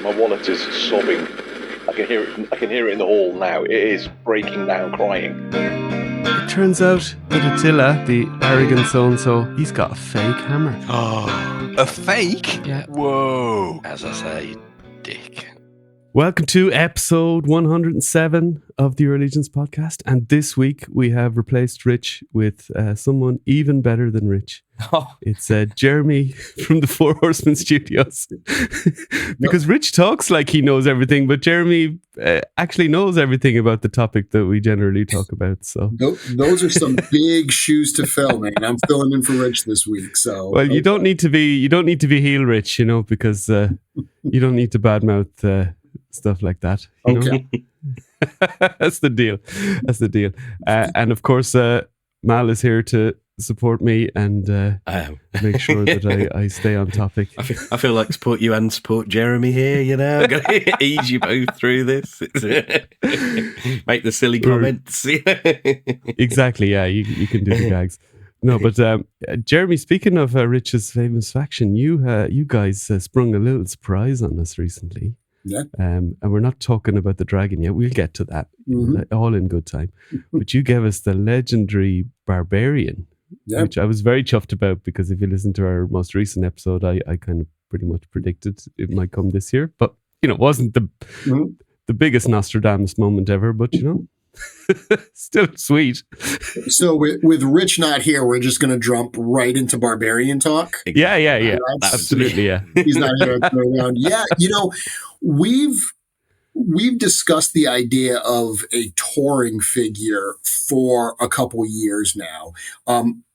My wallet is sobbing. I can hear it. I can hear it in the hall now. It is breaking down, crying. It turns out that Attila, the arrogant so-and-so, he's got a fake hammer. Oh, a fake? Yeah. Whoa. As I say, dick. Welcome to episode 107 of the Your Allegiance podcast. And this week we have replaced Rich with someone even better than Rich. Oh. It's Jeremy from the Four Horsemen studios. Because Rich talks like he knows everything, but Jeremy actually knows everything about the topic that we generally talk about. So those are some big shoes to fill, man. I'm filling in for Rich this week. So well, you don't need to be heel Rich, because you don't need to badmouth stuff like that. Okay. That's the deal. And of course, Mal is here to support me and make sure that I stay on topic. I feel like support you and support Jeremy here, I'm going to ease you both through this. Make the silly comments. Exactly, yeah, you can do the gags. No, but Jeremy, speaking of Rich's famous faction, you guys sprung a little surprise on us recently. Yeah. And we're not talking about the dragon yet. We'll get to that all in good time. But you gave us the Legendary Barbarian, which I was very chuffed about because if you listen to our most recent episode, I kind of pretty much predicted it might come this year. But, it wasn't the biggest Nostradamus moment ever, but, still sweet. So with Rich not here, we're just going to jump right into Barbarian talk. Yeah. Absolutely, yeah. He's not here around. Yeah, we've discussed the idea of a touring figure for a couple years now.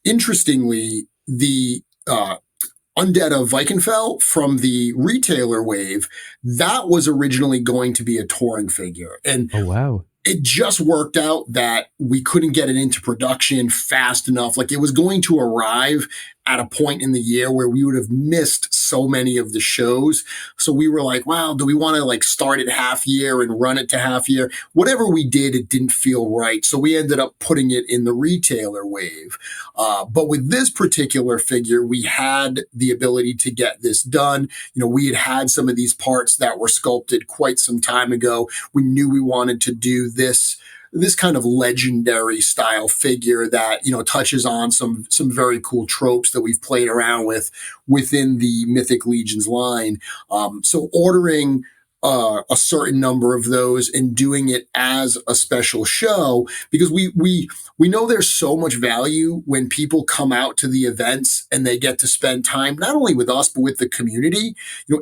Interestingly, the Undead of Vikenfell from the retailer wave, that was originally going to be a touring figure. And oh, wow. It just worked out that we couldn't get it into production fast enough. Like it was going to arrive at a point in the year where we would have missed so many of the shows. So we were like, wow, do we want to start at half year and run it to half year? Whatever we did, it didn't feel right. So we ended up putting it in the retailer wave. But with this particular figure, we had the ability to get this done. We had some of these parts that were sculpted quite some time ago. We knew we wanted to do this kind of legendary style figure that, touches on some very cool tropes that we've played around with within the Mythic Legions line. So ordering a certain number of those and doing it as a special show, because we know there's so much value when people come out to the events and they get to spend time, not only with us, but with the community.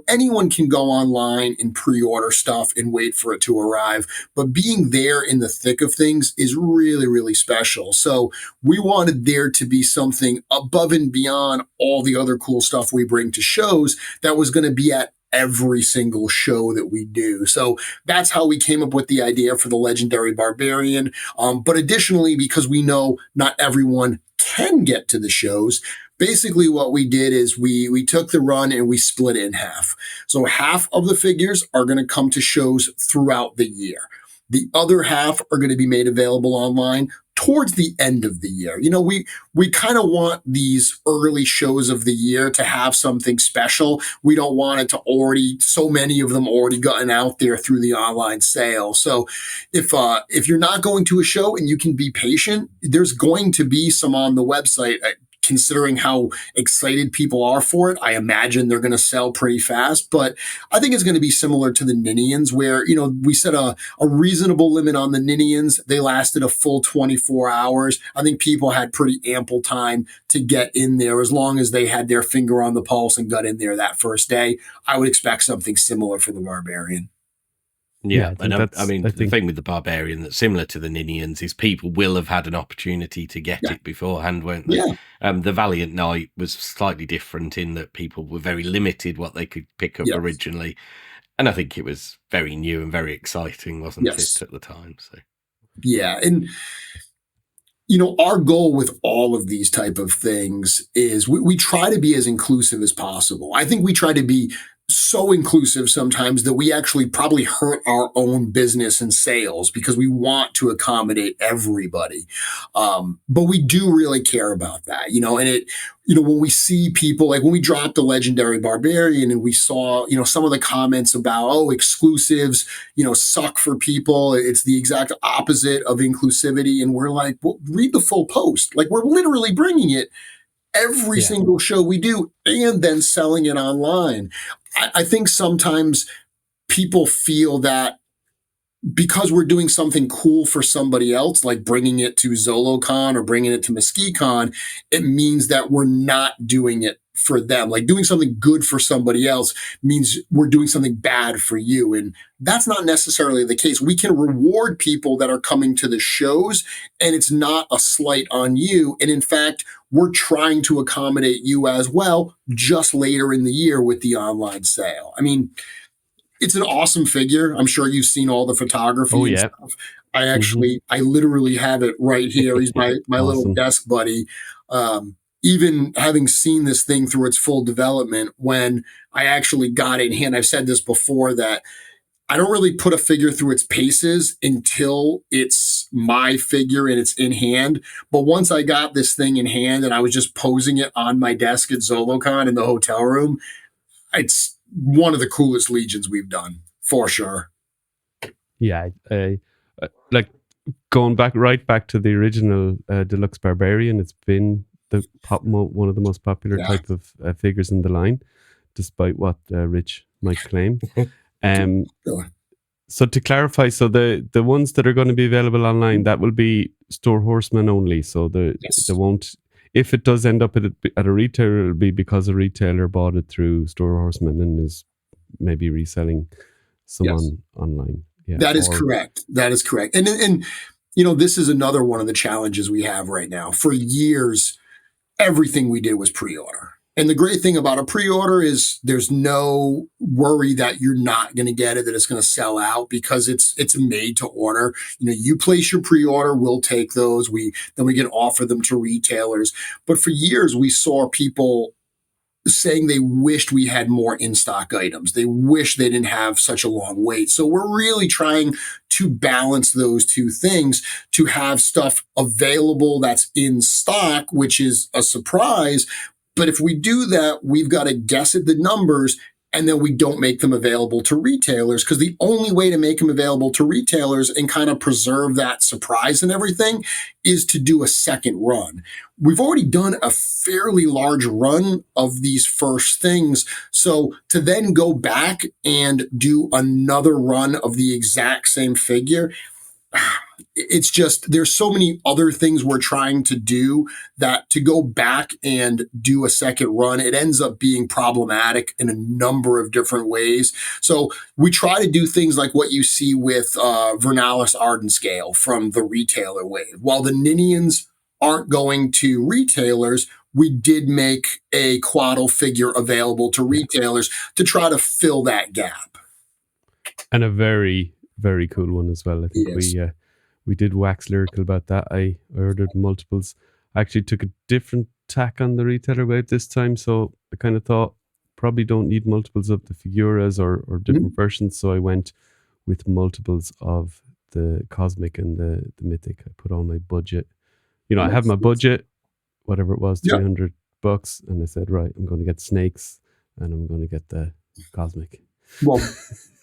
Anyone can go online and pre-order stuff and wait for it to arrive, but being there in the thick of things is really, really special. So we wanted there to be something above and beyond all the other cool stuff we bring to shows that was going to be at every single show that we do. So that's how we came up with the idea for the Legendary Barbarian. But additionally, because we know not everyone can get to the shows, basically what we did is we took the run and we split it in half. So half of the figures are going to come to shows throughout the year. The other half are going to be made available online towards the end of the year. We kind of want these early shows of the year to have something special. We don't want it to so many of them already gotten out there through the online sale. So if you're not going to a show and you can be patient, there's going to be some on the website. Considering how excited people are for it, I imagine they're going to sell pretty fast. But I think it's going to be similar to the Ninians where, we set a reasonable limit on the Ninians. They lasted a full 24 hours. I think people had pretty ample time to get in there as long as they had their finger on the pulse and got in there that first day. I would expect something similar for the Barbarian. Yeah, the thing with the Barbarian that's similar to the Ninians is people will have had an opportunity to get it beforehand, won't they? Yeah. The Valiant Knight was slightly different in that people were very limited what they could pick up originally. And I think it was very new and very exciting, wasn't it, at the time? So yeah, and our goal with all of these type of things is we try to be as inclusive as possible. I think we try to be so inclusive sometimes that we actually probably hurt our own business and sales because we want to accommodate everybody. But we do really care about that, and when we see people, like when we dropped the Legendary Barbarian and we saw, some of the comments about, exclusives, suck for people. It's the exact opposite of inclusivity. And we're like, well, read the full post. Like, we're literally bringing it every single show we do and then selling it online. I think sometimes people feel that because we're doing something cool for somebody else, like bringing it to ZoloCon or bringing it to MesquiCon, it means that we're not doing it for them. Like, doing something good for somebody else means we're doing something bad for you. And that's not necessarily the case. We can reward people that are coming to the shows, and it's not a slight on you. And in fact, we're trying to accommodate you as well, just later in the year with the online sale. I mean, it's an awesome figure. I'm sure you've seen all the photography and stuff. I literally have it right here. He's my Awesome. little desk buddy. Even having seen this thing through its full development, when I actually got it in hand, I've said this before, that I don't really put a figure through its paces until it's my figure and it's in hand. But once I got this thing in hand and I was just posing it on my desk at ZoloCon in the hotel room, it's one of the coolest Legions we've done, for sure. Yeah, like going right back to the original Deluxe Barbarian, it's been one of the most popular type of figures in the line, despite what Rich might claim. So to clarify, so the ones that are going to be available online, that will be Four Horsemen only. So they won't. If it does end up at a retailer, it'll be because a retailer bought it through Four Horsemen and is maybe reselling someone online. Yeah, that is correct. That is correct. And this is another one of the challenges we have right now. For years, everything we did was pre-order. And the great thing about a pre-order is there's no worry that you're not going to get it, that it's going to sell out, because it's made to order. You place your pre-order, we'll take those. Then we can offer them to retailers. But for years, we saw people saying they wished we had more in-stock items. They wish they didn't have such a long wait. So we're really trying to balance those two things, to have stuff available that's in stock, which is a surprise. But if we do that, we've got to guess at the numbers, and then we don't make them available to retailers, because the only way to make them available to retailers and kind of preserve that surprise and everything is to do a second run. We've already done a fairly large run of these first things. So to then go back and do another run of the exact same figure, it's just, there's so many other things we're trying to do that to go back and do a second run, it ends up being problematic in a number of different ways. So we try to do things like what you see with Vernalis Arden Scale from the retailer wave. While the Ninians aren't going to retailers, we did make a Quaddle figure available to retailers to try to fill that gap. And a very, very cool one as well. I think we did wax lyrical about that. I ordered multiples. I actually took a different tack on the retailer wave this time, so I kind of thought probably don't need multiples of the figuras or different versions, so I went with multiples of the Cosmic and the Mythic. I put on my budget. I have my budget, whatever it was, $300, and I said, right, I'm going to get snakes and I'm going to get the Cosmic. Well,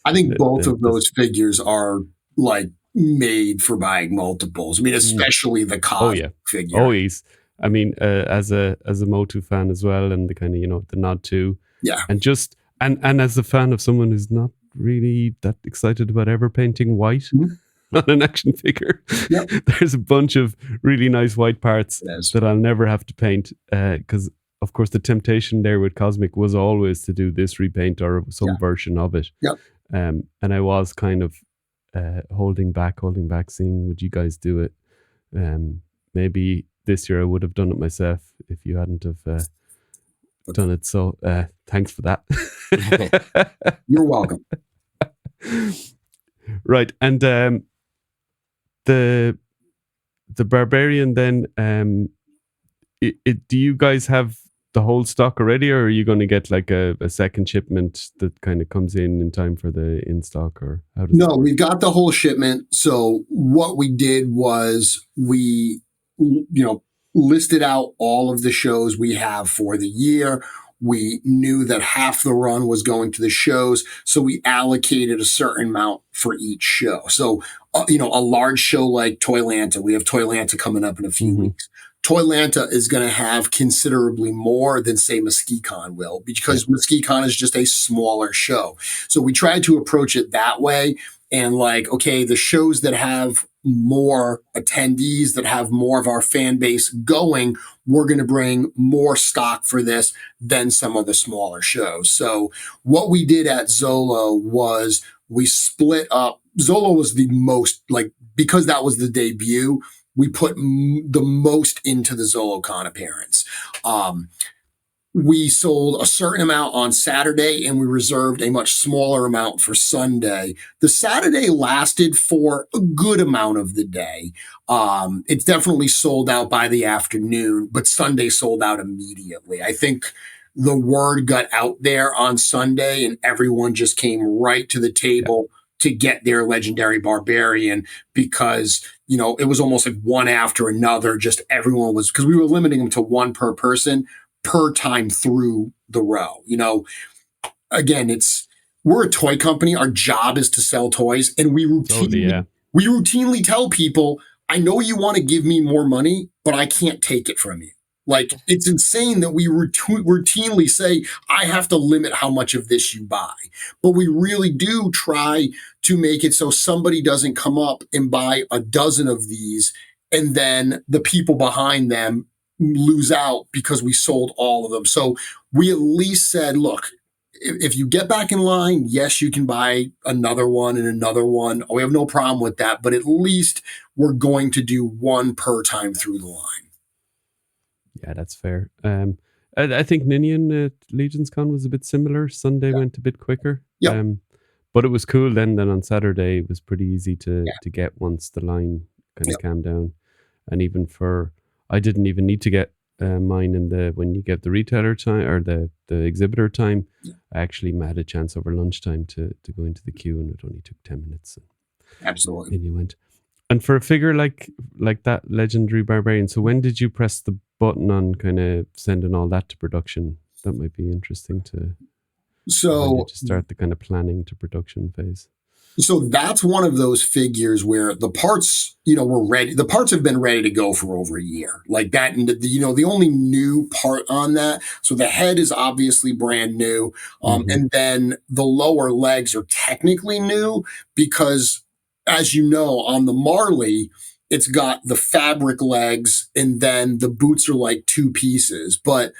I think both of those figures are like made for buying multiples. I mean, especially the Cosmic figure. Oh, I mean, as a Motu fan as well, and the kind of the nod to, and just and as a fan of someone who's not really that excited about ever painting white on an action figure, there's a bunch of really nice white parts that I'll never have to paint, because of course the temptation there with Cosmic was always to do this repaint or some version of it. And I was kind of holding back, seeing would you guys do it. Maybe this year I would have done it myself if you hadn't have done it. So thanks for that. You're welcome. Right, and the Barbarian then, do you guys have the whole stock already, or are you going to get like a second shipment that kind of comes in time for the in stock, or how does No, we've got the whole shipment. So what we did was we, listed out all of the shows we have for the year. We knew that half the run was going to the shows, so we allocated a certain amount for each show. So, a large show like Toylanta, we have Toylanta coming up in a few weeks. Toylanta is going to have considerably more than, say, MuskeCon will, because MuskeCon is just a smaller show. So we tried to approach it that way. And okay, the shows that have more attendees, that have more of our fan base going, we're going to bring more stock for this than some of the smaller shows. So what we did at Zolo was we split up. Zolo was the most, because that was the debut, we put the most into the ZoloCon appearance. We sold a certain amount on Saturday, and we reserved a much smaller amount for Sunday. The Saturday lasted for a good amount of the day. It's definitely sold out by the afternoon, but Sunday sold out immediately. I think the word got out there on Sunday, and everyone just came right to the table to get their Legendary Barbarian, because, it was almost like one after another. Just everyone was, because we were limiting them to one per person per time through the row. Again, we're a toy company. Our job is to sell toys, and we routinely tell people, I know you want to give me more money, but I can't take it from you. It's insane that we routinely say, I have to limit how much of this you buy. But we really do try to make it so somebody doesn't come up and buy a dozen of these, and then the people behind them lose out because we sold all of them. So we at least said, look, if you get back in line, yes, you can buy another one and another one. We have no problem with that, but at least we're going to do one per time through the line. Yeah, that's fair. I think Ninian at Legion's Con was a bit similar. Sunday went a bit quicker. Yeah. But it was cool then on Saturday it was pretty easy to get once the line kind of calmed down. And even I didn't even need to get mine when you get the retailer time or the exhibitor time. I actually had a chance over lunchtime to go into the queue, and it only took 10 minutes. Absolutely. And you went. And for a figure like that Legendary Barbarian, so when did you press the button on kind of sending all that to production? That might be interesting to start the kind of planning to production phase. So that's one of those figures where the parts, were ready. The parts have been ready to go for over a year. Like that, and the only new part on that. So the head is obviously brand new, and then the lower legs are technically new because, as you know, on the Marley, it's got the fabric legs, and then the boots are like two pieces. But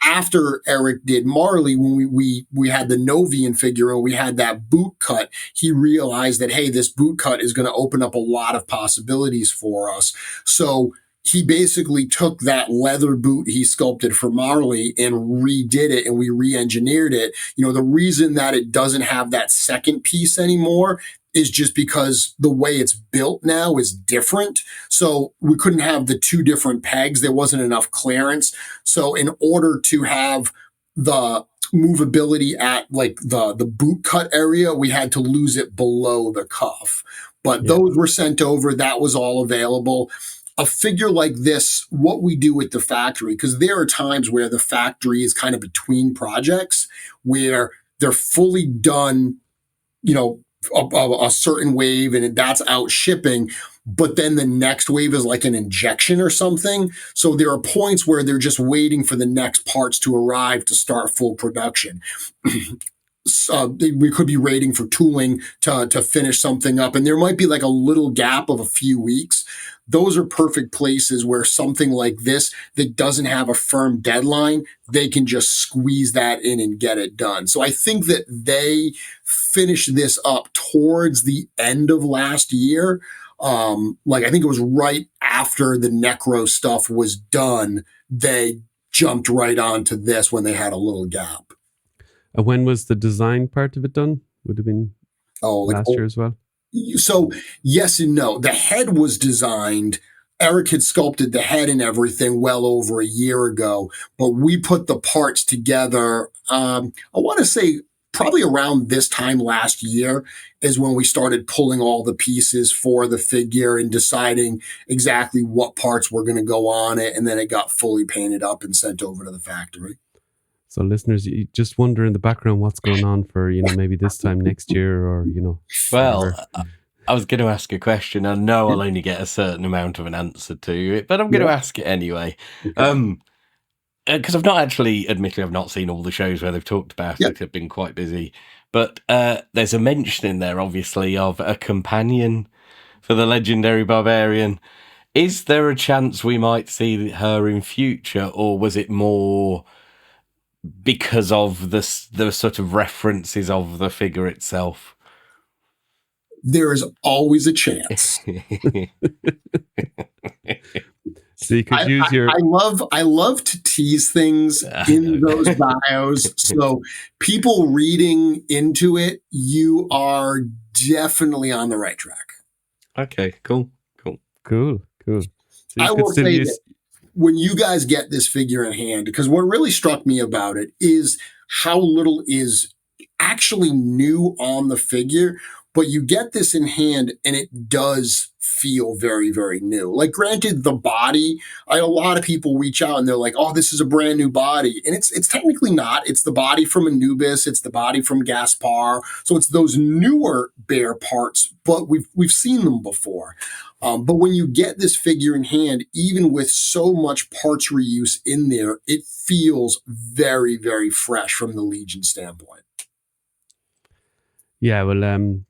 after Eric did Marley, when we had the Novian figure and we had that boot cut, he realized that, hey, this boot cut is going to open up a lot of possibilities for us. So he basically took that leather boot he sculpted for Marley and redid it, and we re-engineered it. The reason that it doesn't have that second piece anymore is just because the way it's built now is different. So we couldn't have the two different pegs. There wasn't enough clearance. So in order to have the movability at the boot cut area, we had to lose it below the cuff. But those were sent over. That was all available. A figure like this, what we do at the factory, because there are times where the factory is kind of between projects where they're fully done, a certain wave, and that's out shipping, but then the next wave is like an injection or something. So there are points where they're just waiting for the next parts to arrive to start full production. We could be waiting for tooling to finish something up, and there might be like a little gap of a few weeks. Those are perfect places where something like this that doesn't have a firm deadline, they can just squeeze that in and get it done. So I think that they finished this up towards the end of last year. I think it was right after the Necro stuff was done, they jumped right onto this when they had a little gap. And when was the design part of it done? Would have been last year as well? So yes and no. The head was designed Eric had sculpted the head and everything well over a year ago, but we put the parts together. I want to say probably around this time last year is when we started pulling all the pieces for the figure and deciding exactly what parts were going to go on it. And then it got fully painted up and sent over to the factory. So listeners, you just wonder in the background what's going on for, maybe this time next year or, Well, I was going to ask a question. I know I'll only get a certain amount of an answer to it, but I'm going to ask it anyway. Because I've not actually, admittedly, I've not seen all the shows where they've talked about it. I've been quite busy. But there's a mention in there, obviously, of a companion for the Legendary Barbarian. Is there a chance we might see her in future, or was it more because of the sort of references of the figure itself? There is always a chance. So you could use your. I love to tease things in those bios. So people reading into it, you are definitely on the right track. Okay, cool. So I will say that when you guys get this figure in hand, because what really struck me about it is how little is actually new on the figure, but you get this in hand and it does feel very, very new. Like, granted, the body, a lot of people reach out and they're like, oh, this is a brand new body. And it's technically not. It's the body from Anubis. It's the body from Gaspar. So it's those newer bear parts, but we've seen them before. But when you get this figure in hand, even with so much parts reuse in there, it feels very, very fresh from the Legion standpoint. Yeah, well,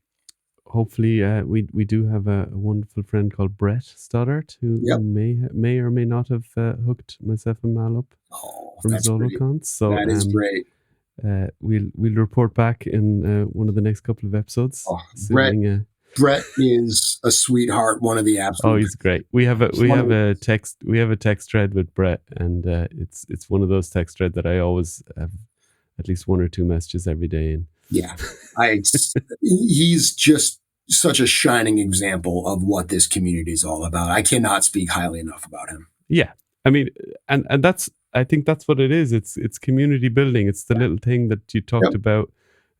hopefully we do have a wonderful friend called Brett Stoddart who may or may not have hooked myself and Mal up from Zolocons. So that is great. We'll report back in one of the next couple of episodes. Brett is a sweetheart, one of the absolute. Oh, he's great. We have a text thread with Brett, and it's one of those text threads that I always have at least one or two messages every day in. Yeah, he's just such a shining example of what this community is all about. I cannot speak highly enough about him. Yeah, I mean, and I think that's what it is. It's community building. It's the little thing that you talked about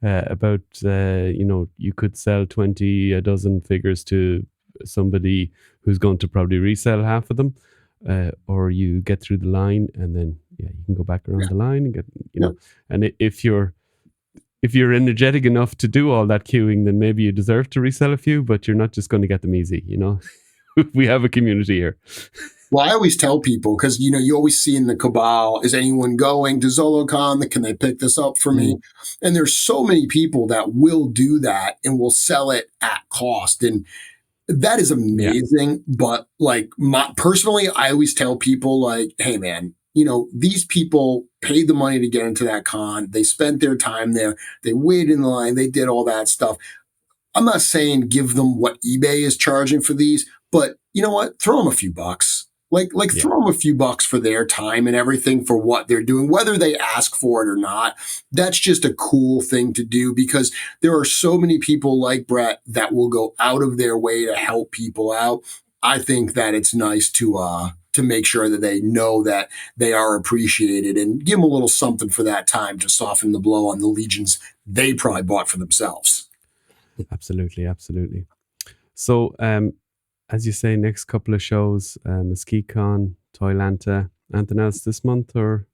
you could sell 20 dozen figures to somebody who's going to probably resell half of them, or you get through the line and then you can go back around the line and get and if you're energetic enough to do all that queuing, then maybe you deserve to resell a few, but you're not just going to get them easy. We have a community here. Well, I always tell people, because, you always see in the cabal, is anyone going to Zolocon? Can they pick this up for me? And there's so many people that will do that and will sell it at cost. And that is amazing. Yeah. But personally, I always tell people like, hey, man, these people paid the money to get into that con. They spent their time there. They waited in the line. They did all that stuff. I'm not saying give them what eBay is charging for these, but you know what? Throw them a few bucks. Throw them a few bucks for their time and everything for what they're doing, whether they ask for it or not. That's just a cool thing to do, because there are so many people like Brett that will go out of their way to help people out. I think that it's nice to make sure that they know that they are appreciated and give them a little something for that time to soften the blow on the legions they probably bought for themselves. Absolutely. So, as you say, next couple of shows, MesquiCon, Toylanta, anything else this month or?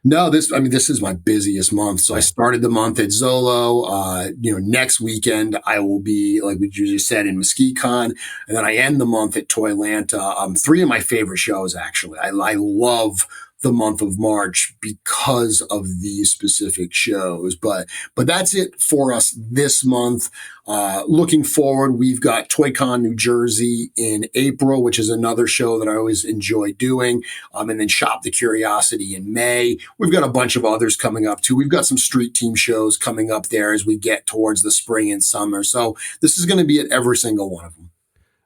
No, this is my busiest month. So I started the month at Zolo. Next weekend I will be, like we usually said, in MesquiCon, and then I end the month at Toylanta. 3 of my favorite shows, actually. I love the month of March because of these specific shows. But that's it for us this month. Looking forward, we've got ToyCon New Jersey in April, which is another show that I always enjoy doing. And then Shop the Curiosity in May. We've got a bunch of others coming up too. We've got some street team shows coming up there as we get towards the spring and summer. So this is going to be at every single one of them.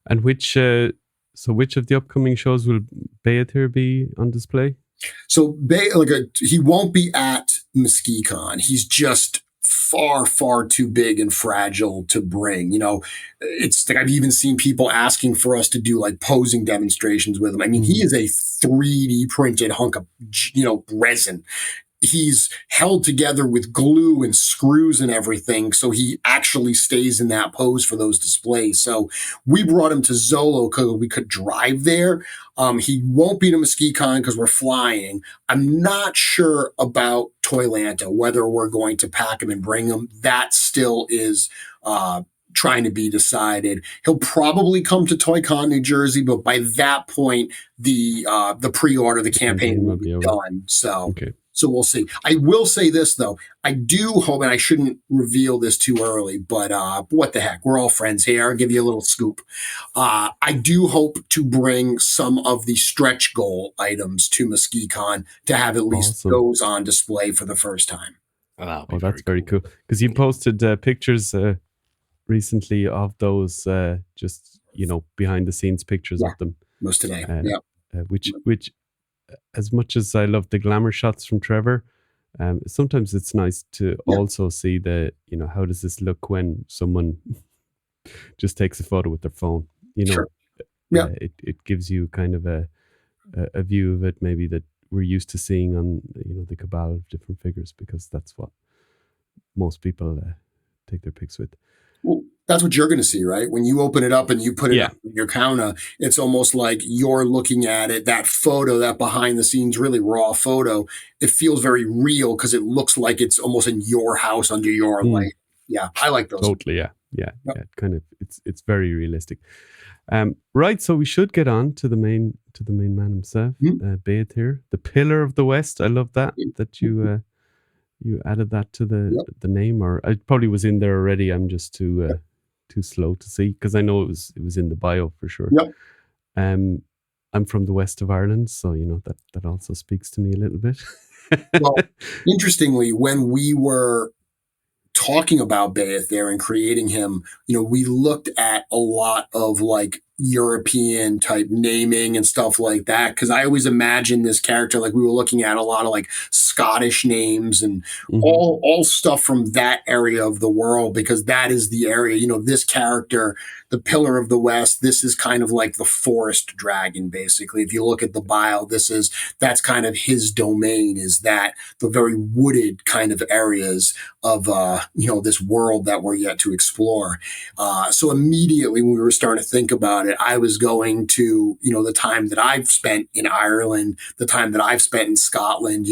And which of the upcoming shows will Beyithirr be on display? So he won't be at MesquiCon. He's just far too big and fragile to bring. It's like I've even seen people asking for us to do like posing demonstrations with him. I mean, he is a 3D printed hunk of, resin. He's held together with glue and screws and everything, so he actually stays in that pose for those displays. So we brought him to Zolo because we could drive there. He won't be to MesquiteCon because we're flying. I'm not sure about Toylanta, whether we're going to pack him and bring him. That still is trying to be decided. He'll probably come to ToyCon New Jersey, but by that point, the pre-order, the campaign will be done. So. Okay. So we'll see. I will say this, though. I do hope, and I shouldn't reveal this too early, but what the heck? We're all friends here. I'll give you a little scoop. I do hope to bring some of the stretch goal items to MesquiteCon to have at least those on display for the first time. Oh, that's very cool. Because you posted pictures recently of those, just, behind the scenes pictures of them. Most today, which as much as I love the glamour shots from Trevor, sometimes it's nice to also see how does this look when someone just takes a photo with their phone. Sure. It gives you kind of a view of it maybe that we're used to seeing on the cabal of different figures, because that's what most people take their pics with. Well, that's what you're going to see, right? When you open it up and you put it up in your counter, it's almost like you're looking at it. That photo, that behind the scenes, really raw photo, it feels very real because it looks like it's almost in your house under your light. Yeah, I like those. Totally, yeah. Kind of, it's very realistic. Right, so we should get on to the main man himself, Beyithirr, the Pillar of the West. I love that you added that to the name, or it probably was in there already. I'm just too slow to see, because I know it was in the bio for sure. I'm from the west of Ireland, so that also speaks to me a little bit. Well, interestingly, when we were talking about Beyithirr and creating him, we looked at a lot of like European type naming and stuff like that, because I always imagined this character like we were looking at a lot of like Scottish names and all stuff from that area of the world, because that is the area, this character, the Pillar of the West, this is kind of like the forest dragon, basically. If you look at the bio, that's kind of his domain, is that the very wooded kind of areas of this world that we're yet to explore. So immediately when we were starting to think about it, I was going to, the time that I've spent in Ireland, the time that I've spent in Scotland,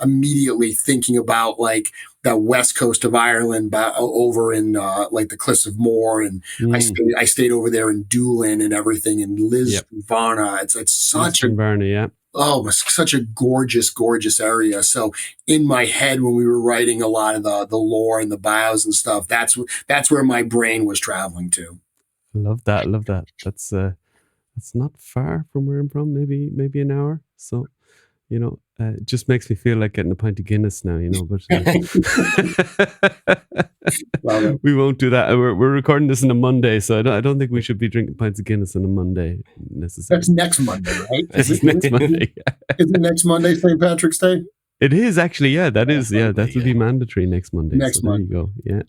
immediately thinking about like the west coast of Ireland, over in like the Cliffs of Moher, and I stayed over there in Doolin and everything, and Lisvarna. It's such such a gorgeous area. So in my head, when we were writing a lot of the lore and the bios and stuff, that's where my brain was traveling to. Love that. That's not far from where I'm from. Maybe an hour. So, it just makes me feel like getting a pint of Guinness now. But we won't do that. We're recording this on a Monday, so I don't think we should be drinking pints of Guinness on a Monday necessarily. That's next Monday, right? It's next Monday. Is it next Monday, St. Patrick's Day? It is actually. Yeah, that is. Yeah, that will be mandatory next Monday. Next Monday. There you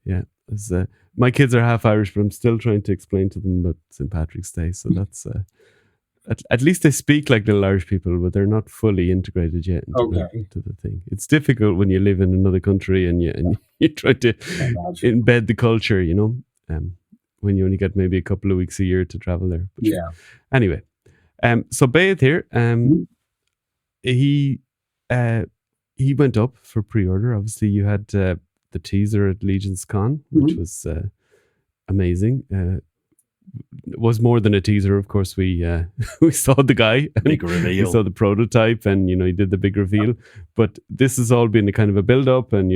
go. Yeah. My kids are half Irish, but I'm still trying to explain to them about St. Patrick's Day. So that's at least they speak like little Irish people, but they're not fully integrated yet into the thing. It's difficult when you live in another country and you try to embed the culture, when you only get maybe a couple of weeks a year to travel there. But anyway, so Beyithirr, he went up for pre-order. Obviously, you had the teaser at Legion's Con, which was amazing. It was more than a teaser, of course. We saw the guy, big reveal. We saw the prototype, and he did the big reveal. But this has all been a kind of a build-up, and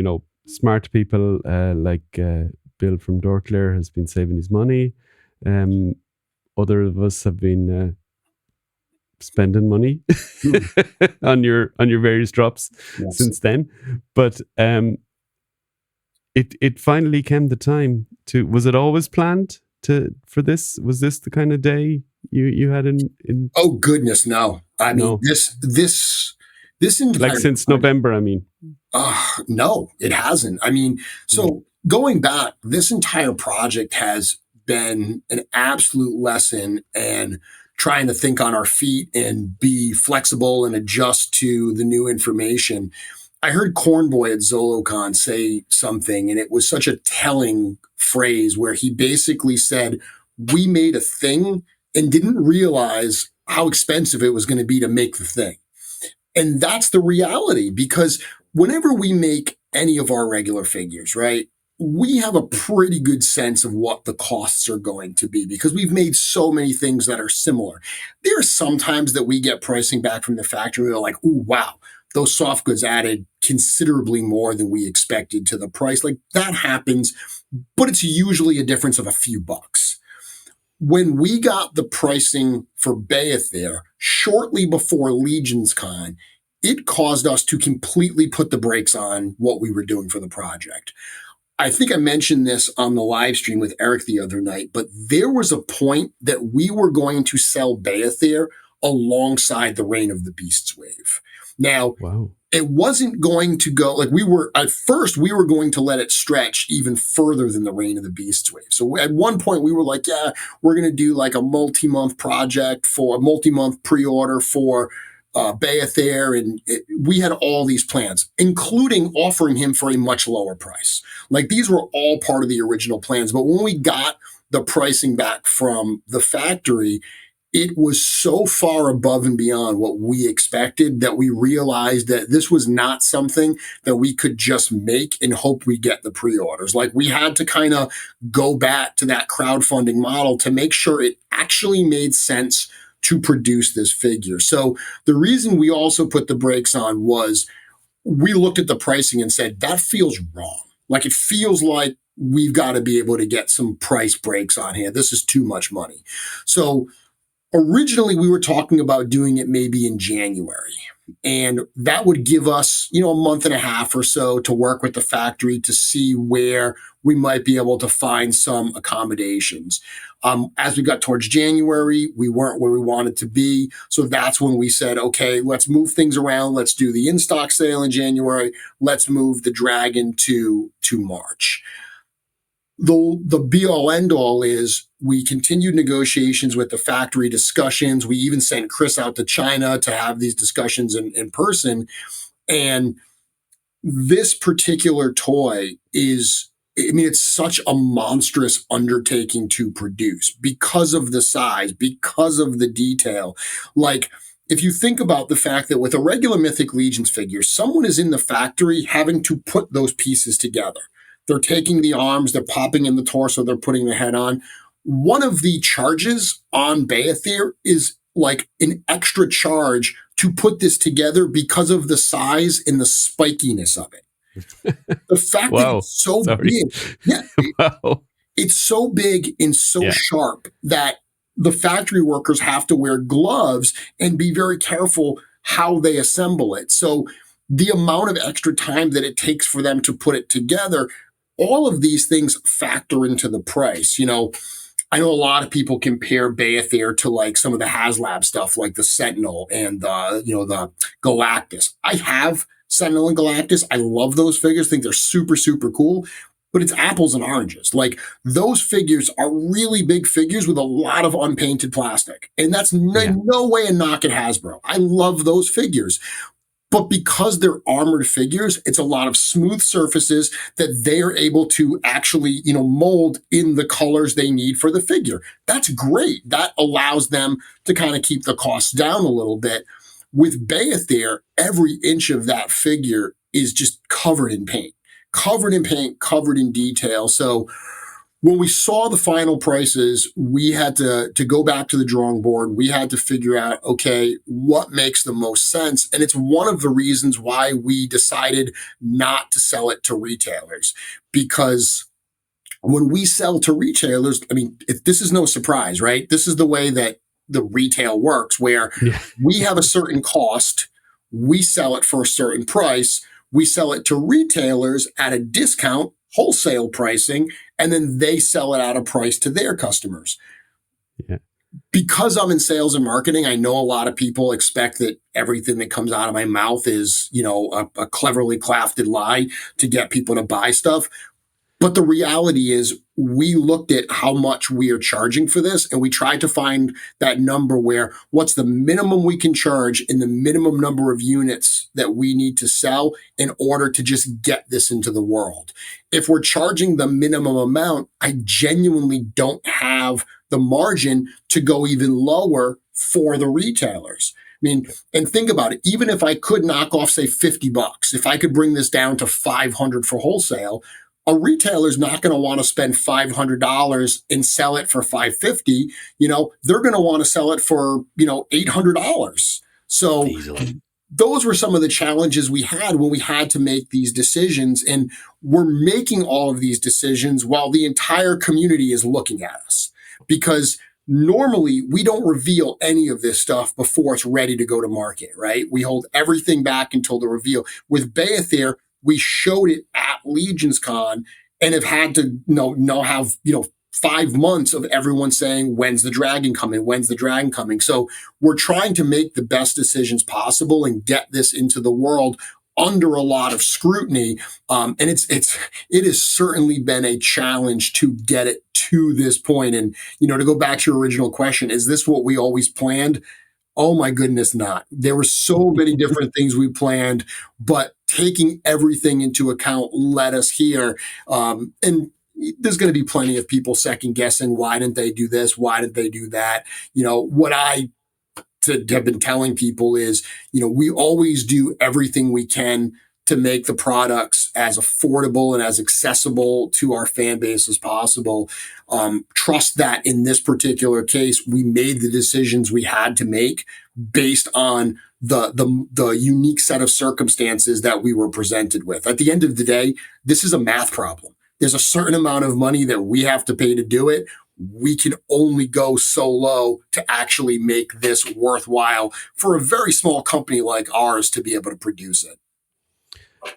smart people like Bill from Dorkler has been saving his money. Other of us have been spending money on your various drops since then. But it finally came the time to. Was it always planned for this? Was this the kind of day you had in? Oh goodness, no. I mean, this entire like since November. I mean, No, it hasn't. I mean, so going back, this entire project has been an absolute lesson and trying to think on our feet and be flexible and adjust to the new information. I heard Cornboy at ZoloCon say something, and it was such a telling phrase where he basically said, we made a thing and didn't realize how expensive it was going to be to make the thing. And that's the reality, because whenever we make any of our regular figures, right, we have a pretty good sense of what the costs are going to be because we've made so many things that are similar. There are some times that we get pricing back from the factory. We're like, ooh, wow, those soft goods added considerably more than we expected to the price. Like that happens, but it's usually a difference of a few bucks. When we got the pricing for Beyithirr shortly before Legion's Con, it caused us to completely put the brakes on what we were doing for the project. I think I mentioned this on the live stream with Eric the other night, but there was a point that we were going to sell Beyithirr alongside the Reign of the Beasts wave. Now, It wasn't going to go like at first we were going to let it stretch even further than the Reign of the Beasts wave. So at one point we were like, yeah, we're going to do like a multi-month project for a multi-month pre-order for Beyithirr, and we had all these plans, including offering him for a much lower price. Like these were all part of the original plans. But when we got the pricing back from the factory, it was so far above and beyond what we expected that we realized that this was not something that we could just make and hope we get the pre-orders. Like we had to kind of go back to that crowdfunding model to make sure it actually made sense to produce this figure. So the reason we also put the brakes on was we looked at the pricing and said, that feels wrong. Like it feels like we've got to be able to get some price breaks on here. This is too much money. So originally, we were talking about doing it maybe in January, and that would give us, a month and a half or so to work with the factory to see where we might be able to find some accommodations. As we got towards January, we weren't where we wanted to be. So that's when we said, okay, let's move things around. Let's do the in-stock sale in January. Let's move the Dragon to March. The be-all, end-all is we continued negotiations with the factory, discussions. We even sent Chris out to China to have these discussions in person. And this particular toy it's such a monstrous undertaking to produce because of the size, because of the detail. Like, if you think about the fact that with a regular Mythic Legions figure, someone is in the factory having to put those pieces together. They're taking the arms, they're popping in the torso, they're putting the head on. One of the charges on Beyithirr is like an extra charge to put this together because of the size and the spikiness of it. The fact that it's so big, it's so big and so sharp that the factory workers have to wear gloves and be very careful how they assemble it. So the amount of extra time that it takes for them to put it together, all of these things factor into the price. I know a lot of people compare Beyithirr to like some of the HasLab stuff, like the Sentinel and the Galactus. I have Sentinel and Galactus. I love those figures. Think they're super, super cool. But it's apples and oranges. Like those figures are really big figures with a lot of unpainted plastic. And that's no way a knock at Hasbro. I love those figures. But because they're armored figures, it's a lot of smooth surfaces that they're able to actually, mold in the colors they need for the figure. That's great. That allows them to kind of keep the costs down a little bit. With Beyithirr, every inch of that figure is just covered in paint, covered in detail. So when we saw the final prices, we had to go back to the drawing board. We had to figure out, okay, what makes the most sense? And it's one of the reasons why we decided not to sell it to retailers. Because when we sell to retailers, this is no surprise, right? This is the way that the retail works, where we have a certain cost, we sell it for a certain price, we sell it to retailers at a discount, wholesale pricing, and then they sell it at a price to their customers. because I'm in sales and marketing, I know a lot of people expect that everything that comes out of my mouth is, a cleverly crafted lie to get people to buy stuff. But the reality is we looked at how much we are charging for this, and we tried to find that number where what's the minimum we can charge in the minimum number of units that we need to sell in order to just get this into the world. If we're charging the minimum amount, I genuinely don't have the margin to go even lower for the retailers. I mean, and think about it, even if I could knock off, say, $50, if I could bring this down to $500 for wholesale, a retailer's not going to want to spend $500 and sell it for $550. They're going to want to sell it for, $800. So Easily. Those were some of the challenges we had when we had to make these decisions. And we're making all of these decisions while the entire community is looking at us, because normally we don't reveal any of this stuff before it's ready to go to market, right? We hold everything back until the reveal. With Beyithirr, we showed it at Legions Con and have had to have 5 months of everyone saying, when's the dragon coming? When's the dragon coming? So we're trying to make the best decisions possible and get this into the world under a lot of scrutiny. And it has certainly been a challenge to get it to this point. And, to go back to your original question, is this what we always planned? Oh my goodness, not. There were so many different things we planned, but taking everything into account led us here. And there's going to be plenty of people second guessing, why didn't they do this? Why didn't they do that? What I have been telling people is, we always do everything we can to make the products as affordable and as accessible to our fan base as possible. Trust that in this particular case, we made the decisions we had to make based on the unique set of circumstances that we were presented with. At the end of the day, this is a math problem. There's a certain amount of money that we have to pay to do it. We can only go so low to actually make this worthwhile for a very small company like ours to be able to produce it.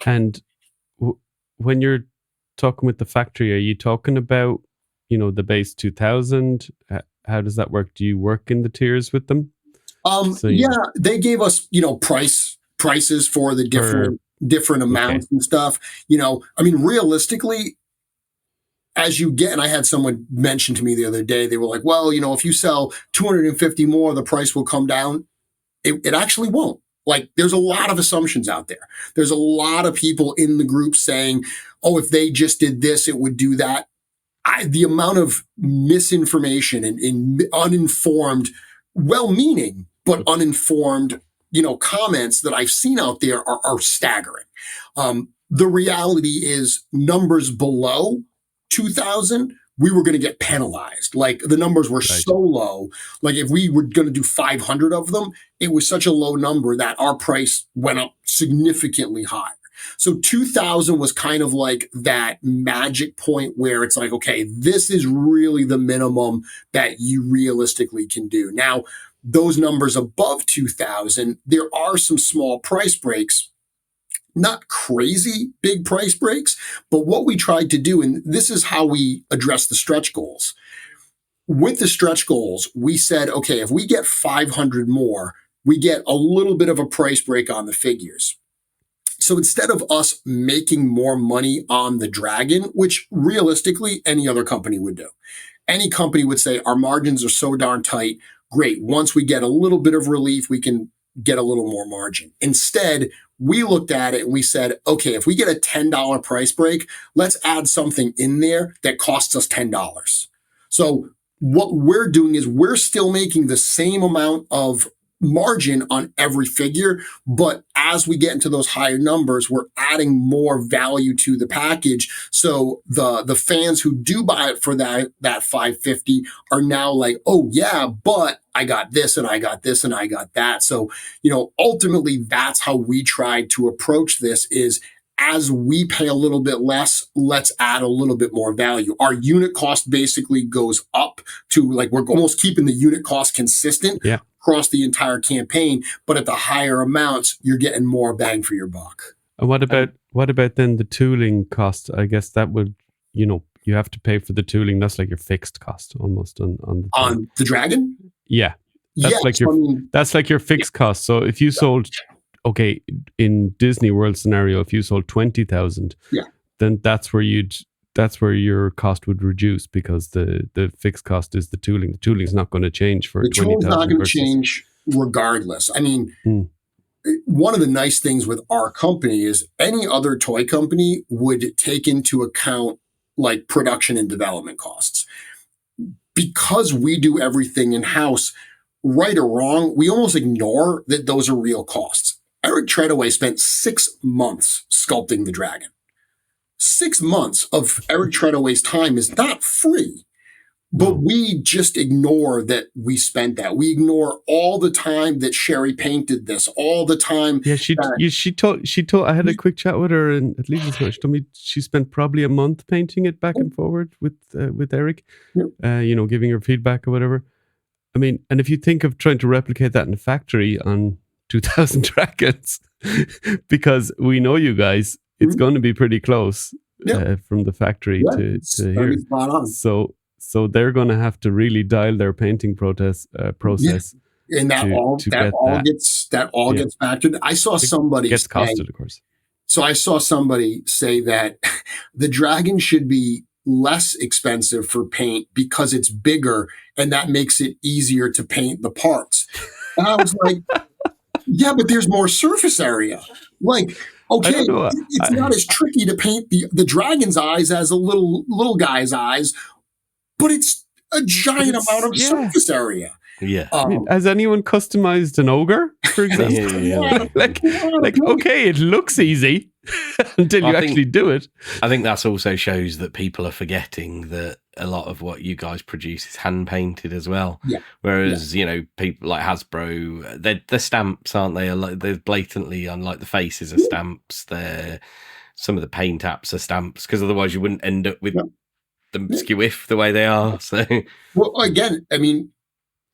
And when you're talking with the factory, are you talking about, the base 2000? How does that work? Do you work in the tiers with them? They gave us, prices for the different amounts and stuff. Realistically, as you get, and I had someone mention to me the other day, they were like, well, if you sell 250 more, the price will come down. It actually won't. Like, there's a lot of assumptions out there. There's a lot of people in the group saying, oh, if they just did this, it would do that. The amount of misinformation and uninformed, well-meaning, but uninformed, comments that I've seen out there are staggering. The reality is numbers below 2,000, we were going to get penalized. Like, the numbers were so low. Like, if we were going to do 500 of them, it was such a low number that our price went up significantly higher. So 2,000 was kind of like that magic point where it's like, okay, this is really the minimum that you realistically can do. Now, those numbers above 2,000, there are some small price breaks. Not crazy big price breaks, but what we tried to do, and this is how we address the stretch goals. With the stretch goals, we said, okay, if we get 500 more, we get a little bit of a price break on the figures. So instead of us making more money on the dragon, which realistically any other company would do, any company would say, our margins are so darn tight. Great. Once we get a little bit of relief, we can get a little more margin. Instead, we looked at it and we said, okay, if we get a $10 price break, let's add something in there that costs us $10. So what we're doing is we're still making the same amount of margin on every figure, but as we get into those higher numbers, we're adding more value to the package. So the fans who do buy it for that $550 are now like, oh yeah, but I got this and I got this and I got that. So, ultimately that's how we tried to approach this is, as we pay a little bit less, let's add a little bit more value. Our unit cost basically goes up to, like, we're almost keeping the unit cost consistent across the entire campaign, but at the higher amounts, you're getting more bang for your buck. And what about then the tooling cost? I guess that would, you have to pay for the tooling. That's like your fixed cost almost on the dragon. Yeah. That's like that's like your fixed cost. So if you sold, okay, in Disney World scenario, if you sold 20,000, then that's where your cost would reduce, because the fixed cost is the tooling. The tooling is not going to change for 20,000. The tooling's not going to change regardless. I mean, one of the nice things with our company is any other toy company would take into account like production and development costs. Because we do everything in-house, right or wrong, we almost ignore that those are real costs. Eric Treadaway spent 6 months sculpting the dragon. 6 months of Eric Treadaway's time is not free, but we just ignore that we spent that. We ignore all the time that Sherry painted this, all the time. Yeah, she told. I had a quick chat with her, and at least she told me she spent probably a month painting it back and forward with Eric. Giving her feedback or whatever. I mean, and if you think of trying to replicate that in a factory on 2,000 dragons, because we know you guys, it's going to be pretty close from the factory to here. So they're going to have to really dial their painting process. And that all gets factored. I saw somebody gets costed, of course. So I saw somebody say that the dragon should be less expensive for paint because it's bigger, and that makes it easier to paint the parts. And I was like, yeah, but there's more surface area. Like, okay, it's not as tricky to paint the dragon's eyes as a little guy's eyes, but it's a giant amount of surface area. Yeah. I mean, has anyone customized an ogre, for example? Like, okay, it looks easy until you actually do it. I think that also shows that people are forgetting that a lot of what you guys produce is hand painted as well. Yeah. Whereas, people like Hasbro, they're stamps, aren't they? They're blatantly on, like, the faces are stamps. Some of the paint apps are stamps, because otherwise you wouldn't end up with them skew-if the way they are. So, well, again, I mean,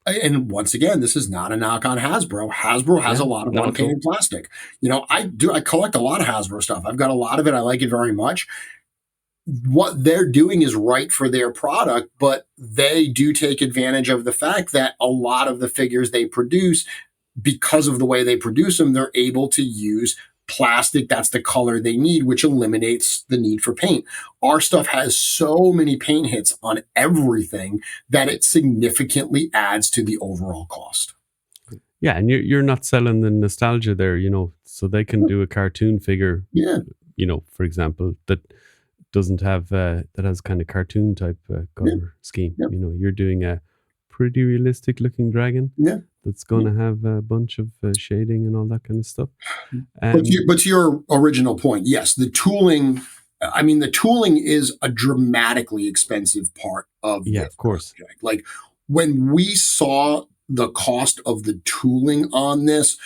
and once again, this is not a knock on Hasbro. Hasbro has a lot of unpainted plastic. I collect a lot of Hasbro stuff. I've got a lot of it. I like it very much. What they're doing is right for their product, but they do take advantage of the fact that a lot of the figures they produce, because of the way they produce them, they're able to use plastic that's the color they need, which eliminates the need for paint. Our stuff has so many paint hits on everything that it significantly adds to the overall cost. Yeah, and you're not selling the nostalgia there, so they can do a cartoon figure, for example, that doesn't have that has kind of cartoon type color scheme. You're doing a pretty realistic looking dragon. That's going to have a bunch of shading and all that kind of stuff. But to your original point, yes, the tooling. I mean, the tooling is a dramatically expensive part of of course. Project. Like, when we saw the cost of the tooling on this,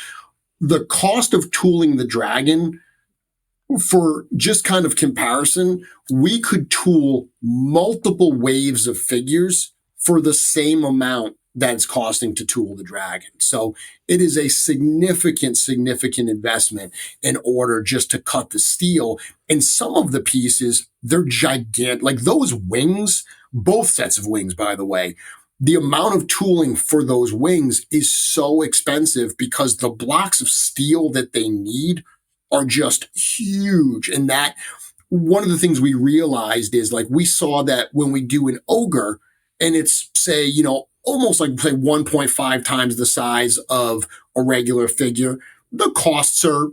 the cost of tooling the dragon, for just kind of comparison, we could tool multiple waves of figures for the same amount that's costing to tool the dragon. So it is a significant investment in order just to cut the steel. And some of the pieces, they're gigantic. Like those wings, both sets of wings, by the way, the amount of tooling for those wings is so expensive because the blocks of steel that they need are just huge. And that one of the things we realized is, like, we saw that when we do an ogre and it's, say, almost like, say, 1.5 times the size of a regular figure, the costs are,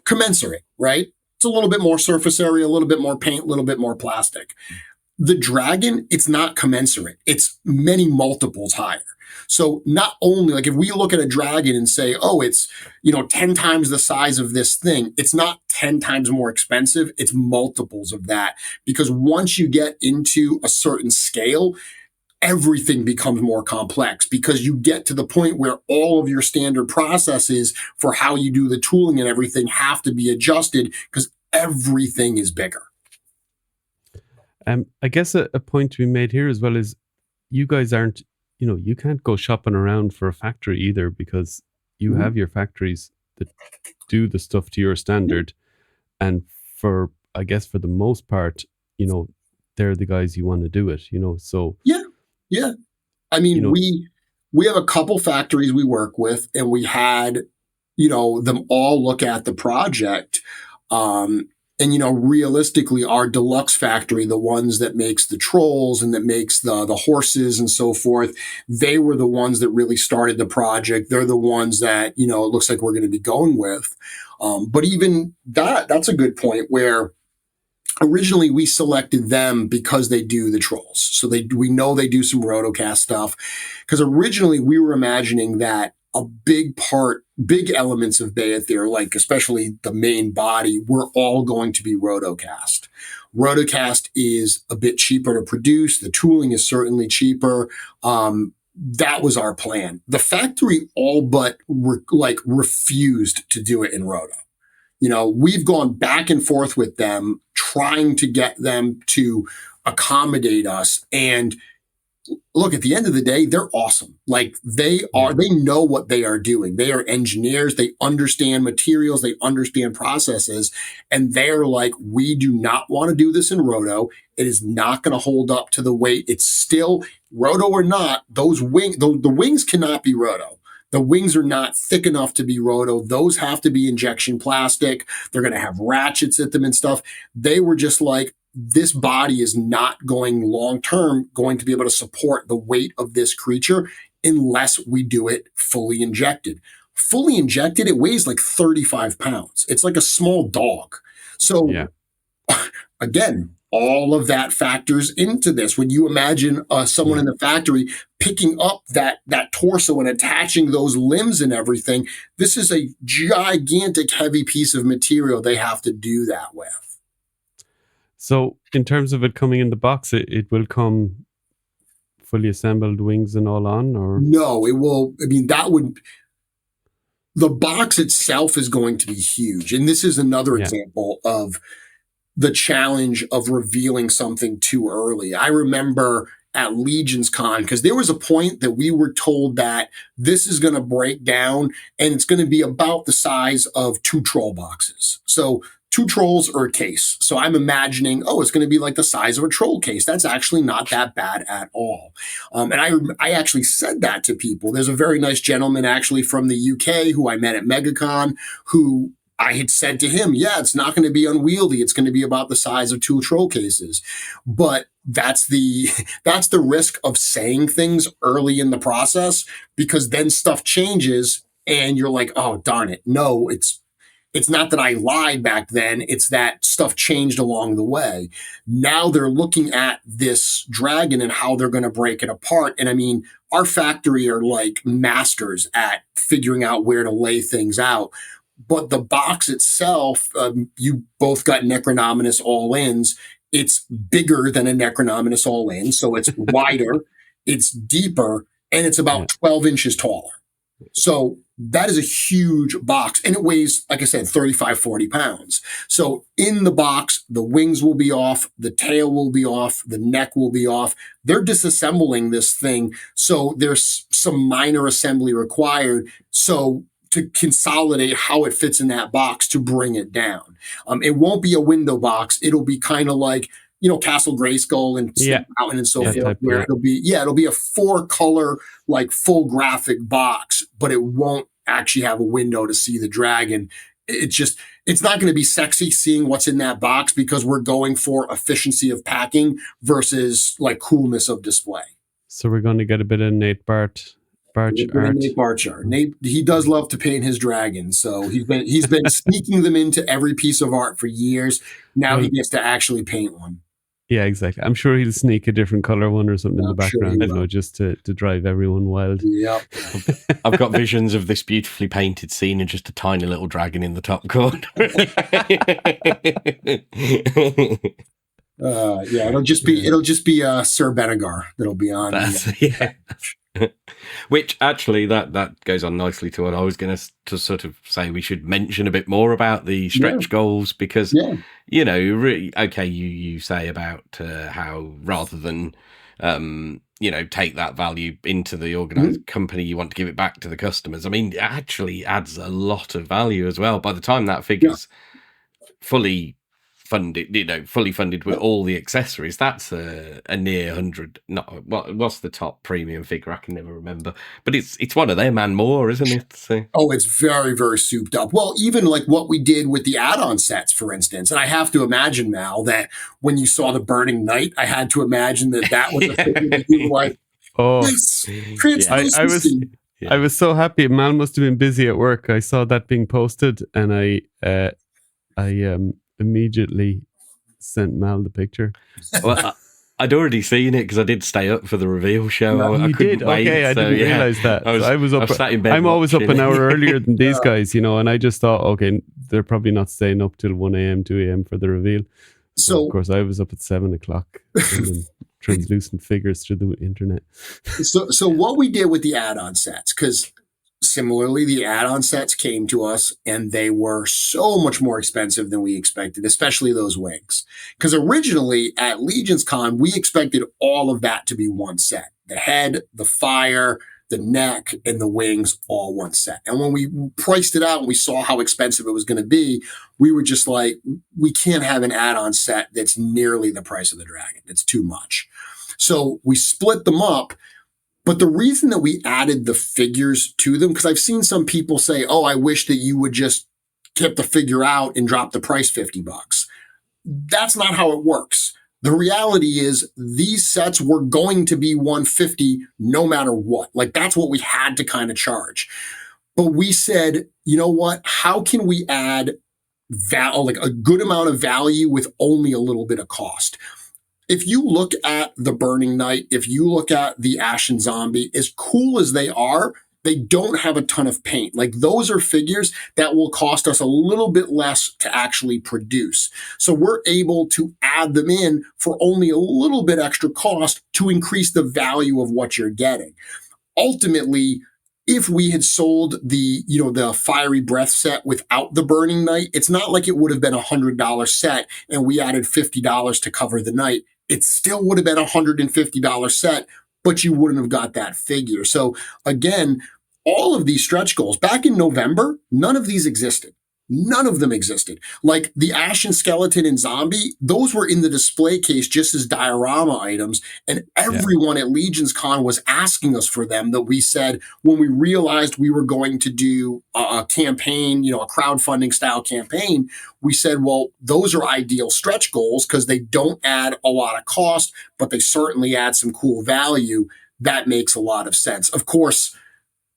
commensurate, right? It's a little bit more surface area, a little bit more paint, a little bit more plastic. The dragon, it's not commensurate. It's many multiples higher. So not only, like, if we look at a dragon and say, oh, it's, 10 times the size of this thing, it's not 10 times more expensive. It's multiples of that. Because once you get into a certain scale, everything becomes more complex, because you get to the point where all of your standard processes for how you do the tooling and everything have to be adjusted because everything is bigger. I guess a point to be made here as well is, you guys aren't, you can't go shopping around for a factory either, because you have your factories that do the stuff to your standard. And for the most part, they're the guys you want to do it, so. Yeah. I mean, we have a couple factories we work with, and we had, you know, them all look at the project. And, you know, realistically, our deluxe factory, the ones that makes the trolls and that makes the horses and so forth, they were the ones that really started the project. They're the ones that, you know, it looks like we're going to be going with. But even that's a good point where originally we selected them because they do the trolls. So we know they do some rotocast stuff, because originally we were imagining that a big elements of Beyithirr, like especially the main body, were all going to be rotocast. Rotocast is a bit cheaper to produce. The tooling is certainly cheaper. That was our plan. The factory all but refused to do it in roto. You know, we've gone back and forth with them, trying to get them to accommodate us. And look, at the end of the day, they're awesome. Like they know what they are doing. They are engineers. They understand materials. They understand processes. And they're like, we do not want to do this in roto. It is not going to hold up to the weight. It's still roto or not. Those the wings cannot be roto. The wings are not thick enough to be roto. Those have to be injection plastic. They're going to have ratchets at them and stuff. They were just like, this body is not going long-term going to be able to support the weight of this creature unless we do it fully injected. Fully injected, it weighs like 35 pounds. It's like a small dog. So again, all of that factors into this. When you imagine someone in the factory picking up that torso and attaching those limbs and everything, this is a gigantic, heavy piece of material they have to do that with. So in terms of it coming in the box, it will come fully assembled, wings and all on? Or no, it will. I mean, the box itself is going to be huge. And this is another example of the challenge of revealing something too early. I remember at Legion's Con, because there was a point that we were told that this is going to break down and it's going to be about the size of 2 troll boxes. So 2 trolls or a case. So I'm imagining, it's going to be like the size of a troll case. That's actually not that bad at all. And I actually said that to people. There's a very nice gentleman actually from the UK who I met at MegaCon, who I had said to him, it's not going to be unwieldy. It's going to be about the size of 2 troll cases. But that's the risk of saying things early in the process, because then stuff changes and you're like, oh, darn it. No, it's not that I lied back then. It's that stuff changed along the way. Now they're looking at this dragon and how they're going to break it apart. And I mean, our factory are like masters at figuring out where to lay things out. But the box itself, you both got Necronominus all-ins. It's bigger than a Necronominus all-in, so it's wider, it's deeper, and it's about 12 inches taller. So that is a huge box, and it weighs, like I said, 35, 40 pounds. So in the box, the wings will be off, the tail will be off, the neck will be off. They're disassembling this thing, so there's some minor assembly required. So to consolidate how it fits in that box to bring it down. It won't be a window box. It'll be kind of like, Castle Grayskull and Mountain and so forth, where it'll be a 4-color, like full graphic box, but it won't actually have a window to see the dragon. It's not going to be sexy seeing what's in that box, because we're going for efficiency of packing versus like coolness of display. So we're going to get a bit of Nate Barch art. Nate Barch art. Nate, he does love to paint his dragons, so he's been sneaking them into every piece of art for years. Now he gets to actually paint one. Yeah, exactly. I'm sure he'll sneak a different color one or something in the background, just to drive everyone wild. Yep. I've got visions of this beautifully painted scene and just a tiny little dragon in the top corner. It'll just be Sir Benegar that'll be on. Which actually that goes on nicely to what I was going to sort of say. We should mention a bit more about the stretch goals, because really, you say about how rather than take that value into the organized company, you want to give it back to the customers. I mean, it actually adds a lot of value as well. By the time that figure's fully funded, fully funded with all the accessories, that's a near 100. What's the top premium figure? I can never remember, but it's one of them and more, isn't it? So. Oh, it's very, very souped up. Well, even like what we did with the add-on sets, for instance. And I have to imagine, Mal, that when you saw the Burning Knight, I had to imagine that was a figure that you were like, yes, translucency. I was so happy. Mal must have been busy at work. I saw that being posted, and I immediately sent Mal the picture. Well, I'd already seen it because I did stay up for the reveal show. I couldn't wait. Okay, I didn't realize that. I was up. I'm always up an hour earlier than these guys, and I just thought, okay, they're probably not staying up till 1 a.m., 2 a.m. for the reveal. So of course, I was up at 7 o'clock. And then translucent figures through the internet. So what we did with the add-on sets, because similarly, the add-on sets came to us and they were so much more expensive than we expected, especially those wings. Because originally at Legion's Con, we expected all of that to be one set. The head, the fire, the neck, and the wings, all one set. And when we priced it out and we saw how expensive it was going to be, we were just like, we can't have an add-on set that's nearly the price of the dragon. It's too much. So we split them up. But the reason that we added the figures to them, because I've seen some people say, oh, I wish that you would just keep the figure out and drop the price $50. That's not how it works. The reality is these sets were going to be $150 no matter what. Like that's what we had to kind of charge. But we said, you know what? How can we add like a good amount of value with only a little bit of cost? If you look at the Burning Knight, if you look at the Ashen Zombie, as cool as they are, they don't have a ton of paint. Like those are figures that will cost us a little bit less to actually produce. So we're able to add them in for only a little bit extra cost to increase the value of what you're getting. Ultimately, if we had sold the Fiery Breath set without the Burning Knight, it's not like it would have been a $100 set and we added $50 to cover the Knight. It still would have been a $150 set, but you wouldn't have got that figure. So again, all of these stretch goals back in November, none of these existed. None of them existed. Like the Ashen Skeleton and Zombie, those were in the display case just as diorama items. And everyone at Legion's Con was asking us for them, that we said, when we realized we were going to do a campaign, a crowdfunding style campaign, we said, well, those are ideal stretch goals because they don't add a lot of cost, but they certainly add some cool value. That makes a lot of sense. Of course,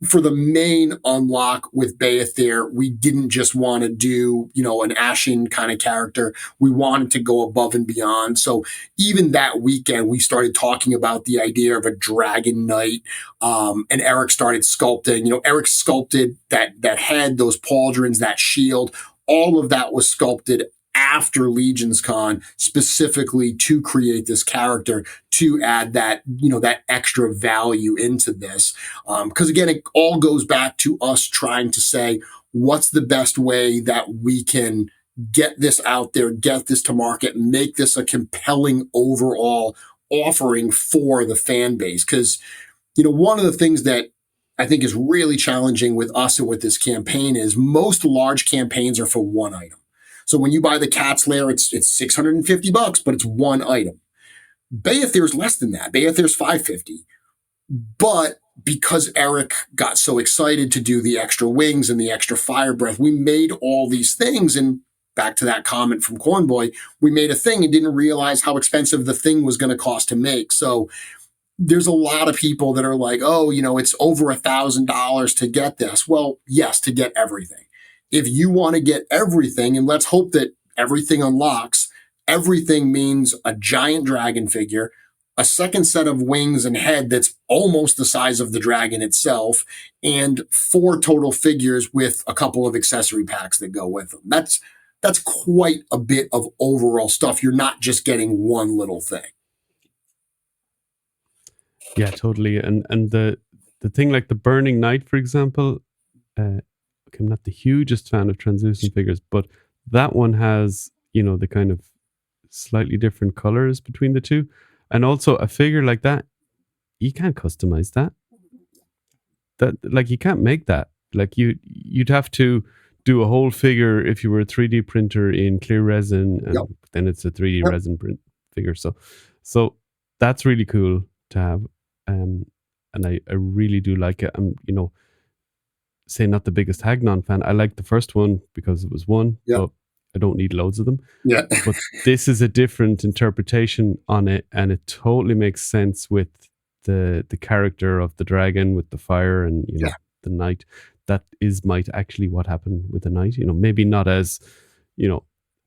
for the main unlock with Beyithirr, we didn't just want to do, an Ashen kind of character. We wanted to go above and beyond. So even that weekend, we started talking about the idea of a Dragon Knight. And Eric started sculpting. Eric sculpted that head, those pauldrons, that shield. All of that was sculpted after Legion's Con, specifically to create this character, to add that, that extra value into this. Because again, it all goes back to us trying to say, what's the best way that we can get this out there, get this to market, make this a compelling overall offering for the fan base. Because, one of the things that I think is really challenging with us and with this campaign is most large campaigns are for one item. So when you buy the Cat's Lair, it's $650, but it's one item. Beyithirr is less than that. Beyithirr is $550. But because Eric got so excited to do the extra wings and the extra fire breath, we made all these things. And back to that comment from Cornboy, we made a thing and didn't realize how expensive the thing was going to cost to make. So there's a lot of people that are like, oh, it's over $1,000 to get this. Well, yes, to get everything. If you want to get everything, and let's hope that everything unlocks, everything means a giant dragon figure, a second set of wings and head that's almost the size of the dragon itself, and 4 total figures with a couple of accessory packs that go with them. That's quite a bit of overall stuff. You're not just getting one little thing. Yeah, totally. And the thing like the Burning Knight, for example, I'm not the hugest fan of translucent figures, but that one has, the kind of slightly different colors between the two. And also a figure like that, you can't customize that. Like you can't make that. Like you'd have to do a whole figure if you were a 3D printer in clear resin, and Yep. then it's a 3D Yep. resin print figure. So that's really cool to have. And I really do like it. I'm, say not the biggest Hagnon fan. I like the first one because it was one, Yep. but I don't need loads of them. Yeah. But this is a different interpretation on it, and it totally makes sense with the character of the dragon with the fire and the knight. That might actually what happened with the knight. Maybe not as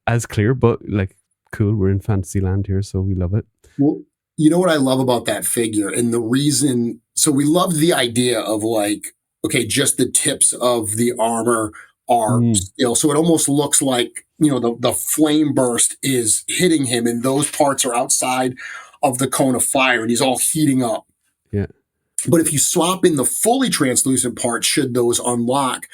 as clear, but like cool. We're in fantasy land here, so we love it. Well, you know what I love about that figure, and the reason. So we love the idea of like, okay, just the tips of the armor are still. So it almost looks like the flame burst is hitting him, and those parts are outside of the cone of fire, and he's all heating up. Yeah. But if you swap in the fully translucent parts, should those unlock,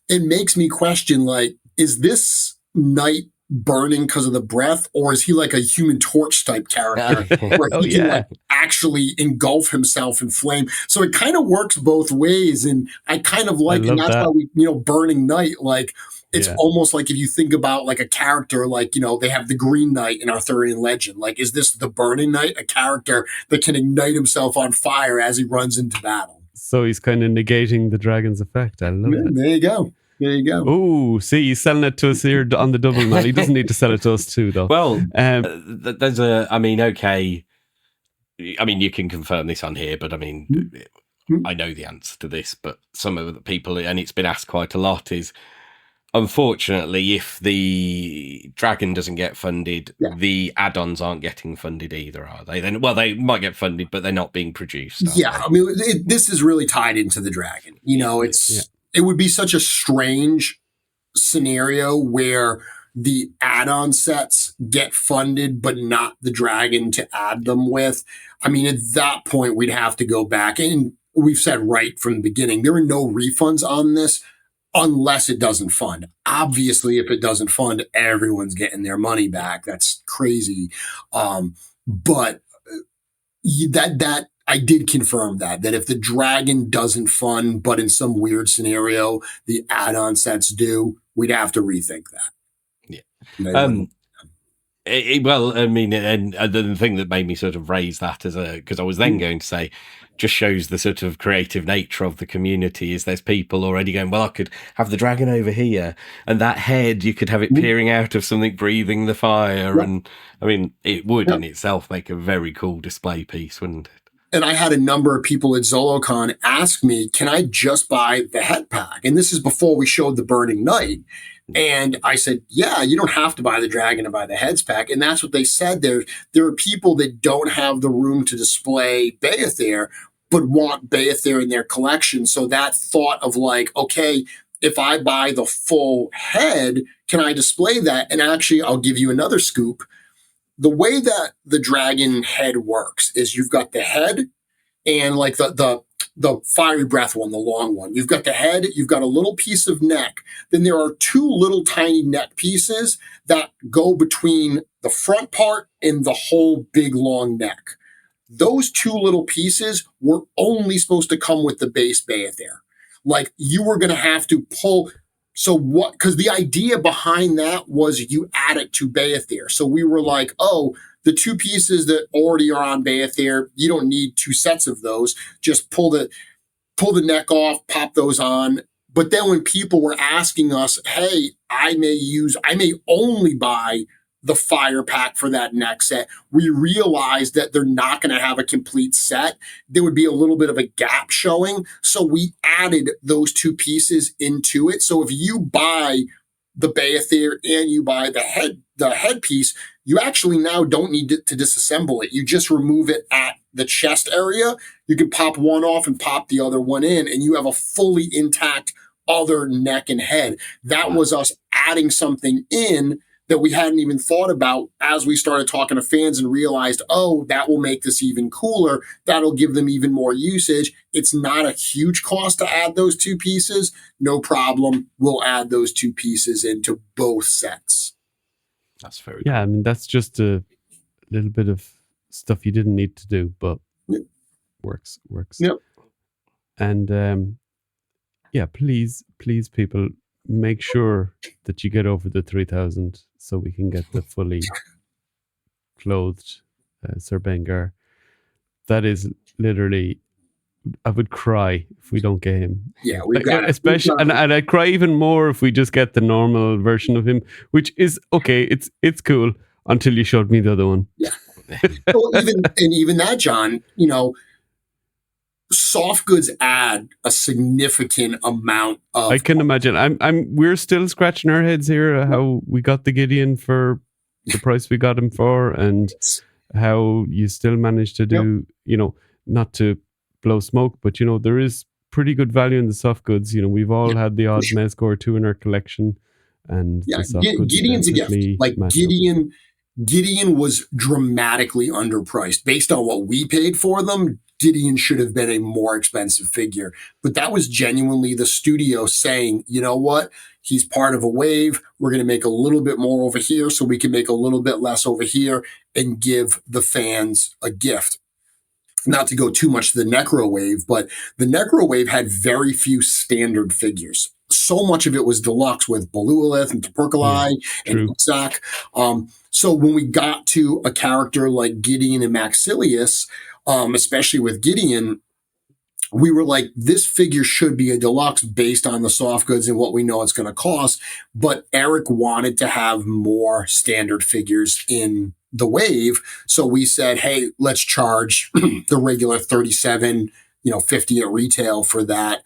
it makes me question, like, is this knight burning because of the breath, or is he like a Human Torch type character where he can like actually engulf himself in flame? So it kind of works both ways, and I kind of like, and that's why we, Burning Knight, like, it's almost like if you think about like a character, like, they have the Green Knight in Arthurian legend. Like, is this the Burning Knight, a character that can ignite himself on fire as he runs into battle? So he's kind of negating the dragon's effect. I love it. There you go. There you go. Oh, see, he's selling it to us here on the double, man. He doesn't need to sell it to us too, though. Well, there's okay. I mean, you can confirm this on here, but I mean, I know the answer to this, but some of the people, and it's been asked quite a lot, is unfortunately, if the dragon doesn't get funded, the add-ons aren't getting funded either, are they? Then, well, they might get funded, but they're not being produced. I mean, this is really tied into the dragon. It would be such a strange scenario where the add-on sets get funded, but not the dragon to add them with. I mean, at that point, we'd have to go back. And we've said right from the beginning, there are no refunds on this unless it doesn't fund. Obviously, if it doesn't fund, everyone's getting their money back. That's crazy. But that I did confirm that if the dragon doesn't fund, but in some weird scenario, the add-on sets do, we'd have to rethink that. Yeah. Well, I mean, and the thing that made me sort of raise that because I was then going to say, just shows the sort of creative nature of the community is there's people already going, well, I could have the dragon over here, and that head, you could have it peering out of something, breathing the fire. Yep. And I mean, it would in itself make a very cool display piece, wouldn't it? And I had a number of people at ZoloCon ask me, can I just buy the head pack? And this is before we showed the Burning Knight. And I said, yeah, you don't have to buy the dragon to buy the heads pack. And that's what they said. There are people that don't have the room to display Beyithirr, but want Beyithirr in their collection. So that thought of like, okay, if I buy the full head, can I display that? And actually, I'll give you another scoop. The way that the dragon head works is you've got the head and like the fiery breath one, the long one. You've got the head, you've got a little piece of neck. Then there are two little tiny neck pieces that go between the front part and the whole big long neck. Those two little pieces were only supposed to come with the base Beyithirr. Like you were going to have to pull. So what, because the idea behind that was you add it to Beyithirr. So we were like, oh, the two pieces that already are on Beyithirr, you don't need two sets of those. Just pull the neck off, pop those on. But then when people were asking us, hey, I may only buy the fire pack for that next set, we realized that they're not going to have a complete set. There would be a little bit of a gap showing. So we added those two pieces into it. So if you buy the Beyithirr and you buy the head piece, you actually now don't need to disassemble it. You just remove it at the chest area. You can pop one off and pop the other one in, and you have a fully intact other neck and head. That was us adding something in that we hadn't even thought about as we started talking to fans and realized, oh, that will make this even cooler. That'll give them even more usage. It's not a huge cost to add those two pieces. No problem. We'll add those two pieces into both sets. That's very cool. I mean, that's just a little bit of stuff you didn't need to do, but works. Yep. And please, people, make sure that you get over the 3,000 so we can get the fully clothed Sir Bengar. That is literally, I would cry if we don't get him. Yeah, we've got especially, and I'd cry even more if we just get the normal version of him, which is okay. It's cool until you showed me the other one. Yeah. Well, even that, John, soft goods add a significant amount of. I can imagine. We're still scratching our heads here how we got the Gideon for the price we got him for, and how you still managed to do, not to blow smoke, but there is pretty good value in the soft goods. We've all had the odd Mezco or two in our collection, and the soft goods Gideon's a gift. Like Gideon was dramatically underpriced based on what we paid for them. Gideon should have been a more expensive figure, but that was genuinely the studio saying, you know what? He's part of a wave. We're going to make a little bit more over here so we can make a little bit less over here and give the fans a gift. Not to go too much to the Necro wave, but the Necro wave had very few standard figures. So much of it was deluxe with Belualith and Tuperculi and Uxak. So when we got to a character like Gideon and Maxilius, especially with Gideon, we were like, this figure should be a deluxe based on the soft goods and what we know it's going to cost. But Eric wanted to have more standard figures in the wave. So we said, hey, let's charge the regular 37, 50 at retail for that.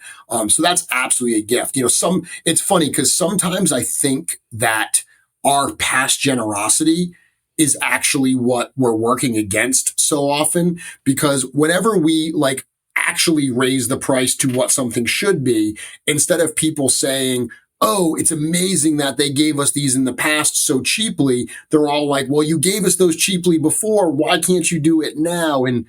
So that's absolutely a gift. It's funny because sometimes I think that our past generosity is actually what we're working against so often, because whenever we actually raise the price to what something should be, instead of people saying, oh, it's amazing that they gave us these in the past so cheaply, they're all like, well, you gave us those cheaply before. Why can't you do it now? And,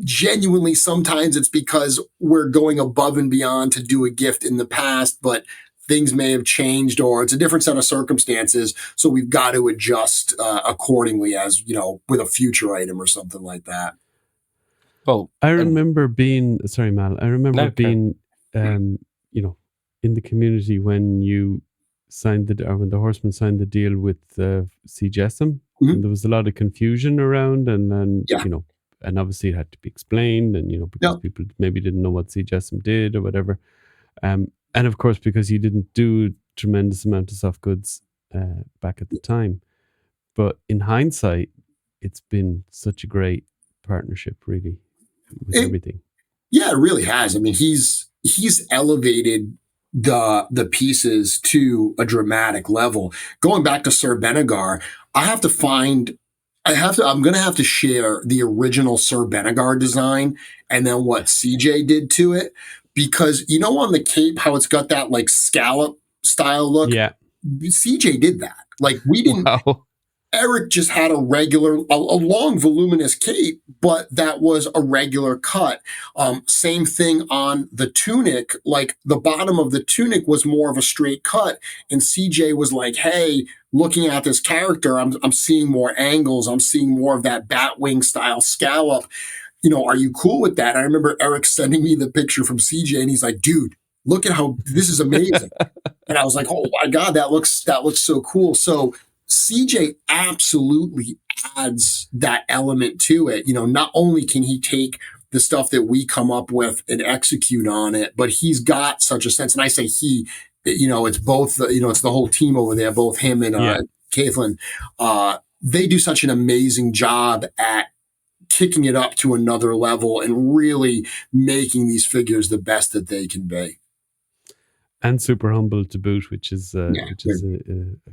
genuinely, sometimes it's because we're going above and beyond to do a gift in the past, but things may have changed or it's a different set of circumstances. So we've got to adjust accordingly as, with a future item or something like that. Well, I remember being, sorry, Mal, being, in the community when you signed when the Horsemen signed the deal with CJSM, and there was a lot of confusion around, and then, and obviously it had to be explained, and, because people maybe didn't know what CJSM did or whatever. And of course, because you didn't do tremendous amount of soft goods back at the time. But in hindsight, it's been such a great partnership, really, with everything. Yeah, it really has. I mean, he's elevated the pieces to a dramatic level. Going back to Sir Benegar, I'm going to have to share the original Sir Benegar design and then what CJ did to it. Because, on the cape, how it's got that scallop style look? Yeah. CJ did that. We didn't. Wow. Eric just had a long, voluminous cape, but that was a regular cut. Same thing on the tunic. The bottom of the tunic was more of a straight cut. And CJ was like, hey, looking at this character, I'm seeing more angles. I'm seeing more of that Batwing style scallop. Are you cool with that? I remember Eric sending me the picture from CJ and he's like, dude, look at how this is amazing. And I was like, oh my God, that looks so cool. So CJ absolutely adds that element to it. Not only can he take the stuff that we come up with and execute on it, but he's got such a sense. And I say he, it's both, it's the whole team over there, both him and Caitlin. They do such an amazing job at kicking it up to another level and really making these figures the best that they can be. And super humble to boot, which is a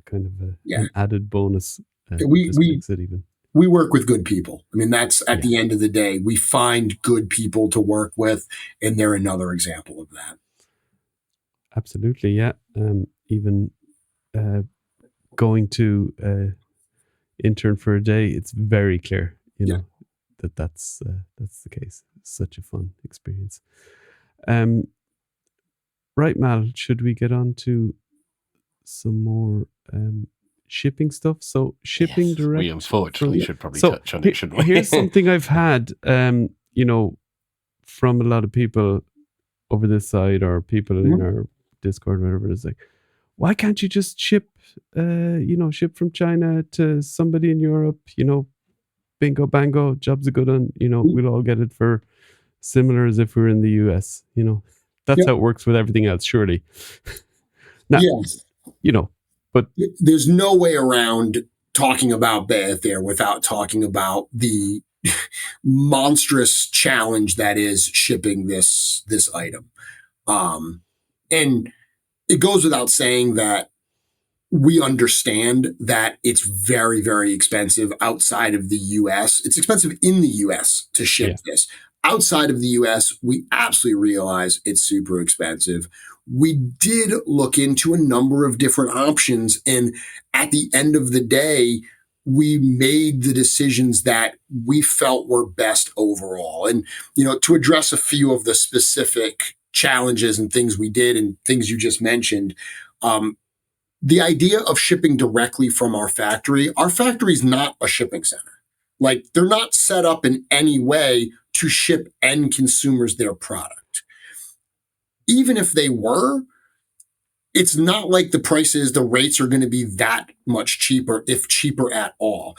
kind of an added bonus. We work with good people. I mean, that's at the end of the day, we find good people to work with, and they're another example of that. Absolutely, yeah. Even going to intern for a day, it's very clear, that's the case. It's such a fun experience. Right, Mal, should we get on to some more shipping stuff? So shipping direct. We unfortunately should probably touch on it, shouldn't we? Here's something I've had, from a lot of people over this side or people in our Discord or whatever. It's like, why can't you just ship from China to somebody in Europe? Bingo, bango, job's a good one. We'll all get it for similar as if we're in the US. That's how it works with everything else, surely. Now, yes. But there's no way around talking about Beyithirr without talking about the monstrous challenge that is shipping this item. And it goes without saying that we understand that it's very, very expensive outside of the US. It's expensive in the US to ship this. Outside of the US, we absolutely realize it's super expensive. We did look into a number of different options. And at the end of the day, we made the decisions that we felt were best overall. And, to address a few of the specific challenges and things we did and things you just mentioned, the idea of shipping directly from our factory is not a shipping center. Like, they're not set up in any way to ship end consumers their product. Even if they were, it's not like the rates are going to be that much cheaper, if cheaper at all.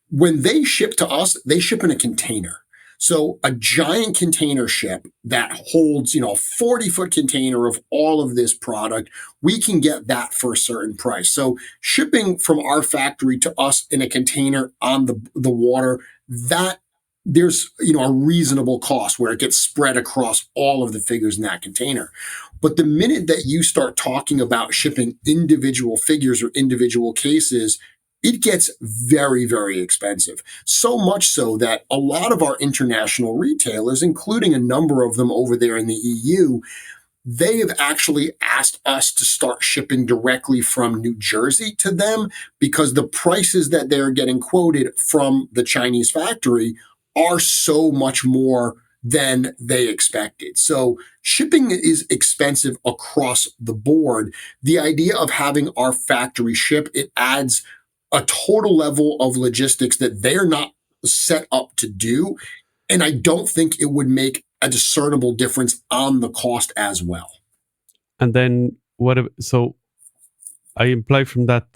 When they ship to us, they ship in a container. So a giant container ship that holds, a 40-foot container of all of this product, we can get that for a certain price. So shipping from our factory to us in a container on the water, that there's, a reasonable cost where it gets spread across all of the figures in that container. But the minute that you start talking about shipping individual figures or individual cases, it gets very, very expensive. So much so that a lot of our international retailers, including a number of them over there in the EU, they have actually asked us to start shipping directly from New Jersey to them because the prices that they're getting quoted from the Chinese factory are so much more than they expected. So shipping is expensive across the board. The idea of having our factory ship, it adds a total level of logistics that they're not set up to do. And I don't think it would make a discernible difference on the cost as well. And then so I imply from that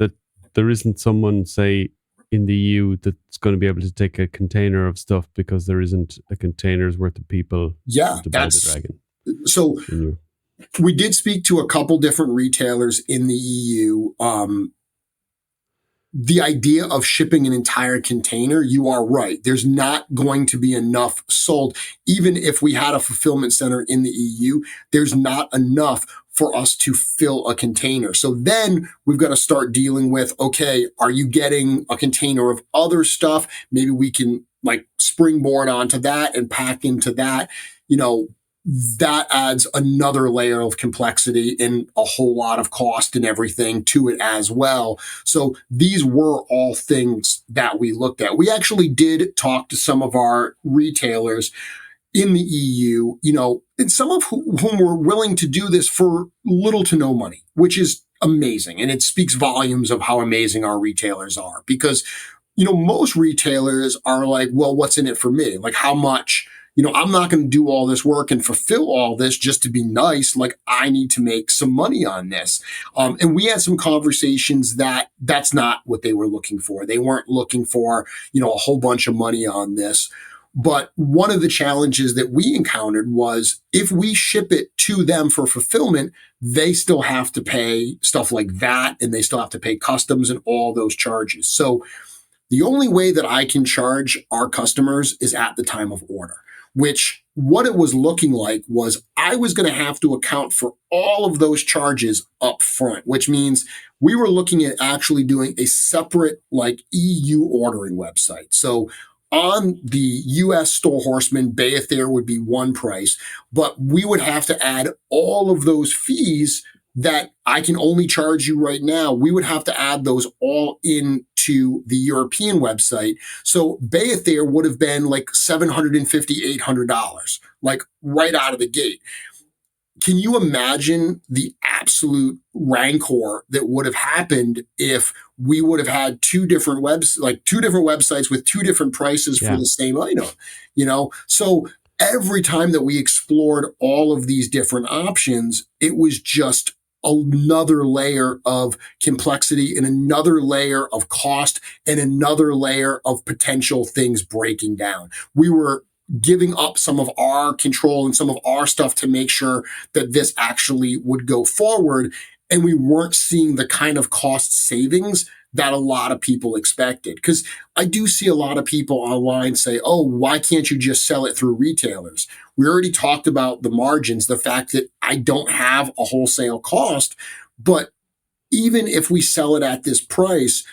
there isn't someone, say, in the EU that's going to be able to take a container of stuff because there isn't a container's worth of people to buy the dragon. So we did speak to a couple different retailers in the EU. The idea of shipping an entire container, you are right. There's not going to be enough sold. Even if we had a fulfillment center in the EU, there's not enough for us to fill a container. So then we've got to start dealing with, okay, are you getting a container of other stuff? Maybe we can springboard onto that and pack into that. That adds another layer of complexity and a whole lot of cost and everything to it as well. So these were all things that we looked at. We actually did talk to some of our retailers in the EU, and some of whom were willing to do this for little to no money, which is amazing. And it speaks volumes of how amazing our retailers are because, most retailers are like, well, what's in it for me? Like, how much? I'm not going to do all this work and fulfill all this just to be nice. Like, I need to make some money on this. And we had some conversations that's not what they were looking for. They weren't looking for, a whole bunch of money on this. But one of the challenges that we encountered was if we ship it to them for fulfillment, they still have to pay stuff like that. And they still have to pay customs and all those charges. So the only way that I can charge our customers is at the time of order. Which what it was looking like was I was going to have to account for all of those charges up front, which means we were looking at actually doing a separate EU ordering website. So on the US Four Horsemen, Beyithirr would be one price, but we would have to add all of those fees that I can only charge you right now. We would have to add those all into the European website. So Beyithirr would have been $750, $800, right out of the gate. Can you imagine the absolute rancor that would have happened if we would have had two different websites with two different prices for the same item? So every time that we explored all of these different options, it was just another layer of complexity and another layer of cost and another layer of potential things breaking down. We were giving up some of our control and some of our stuff to make sure that this actually would go forward. And we weren't seeing the kind of cost savings that a lot of people expected. Because I do see a lot of people online say, oh, why can't you just sell it through retailers? We already talked about the margins, the fact that I don't have a wholesale cost, but even if we sell it at this price,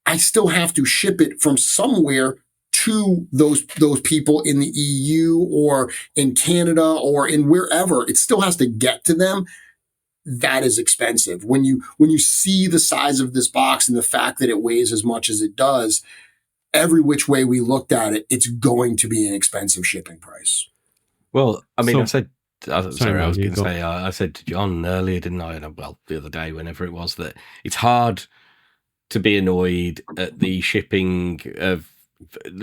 I still have to ship it from somewhere to those people in the EU or in Canada or in wherever. It still has to get to them. That is expensive. When you see the size of this box and the fact that it weighs as much as it does, every which way we looked at it, it's going to be an expensive shipping price. Well, I mean, So- I was going to go. say, I said to John earlier, didn't I? Well, the other day, whenever it was, that it's hard to be annoyed at the shipping of,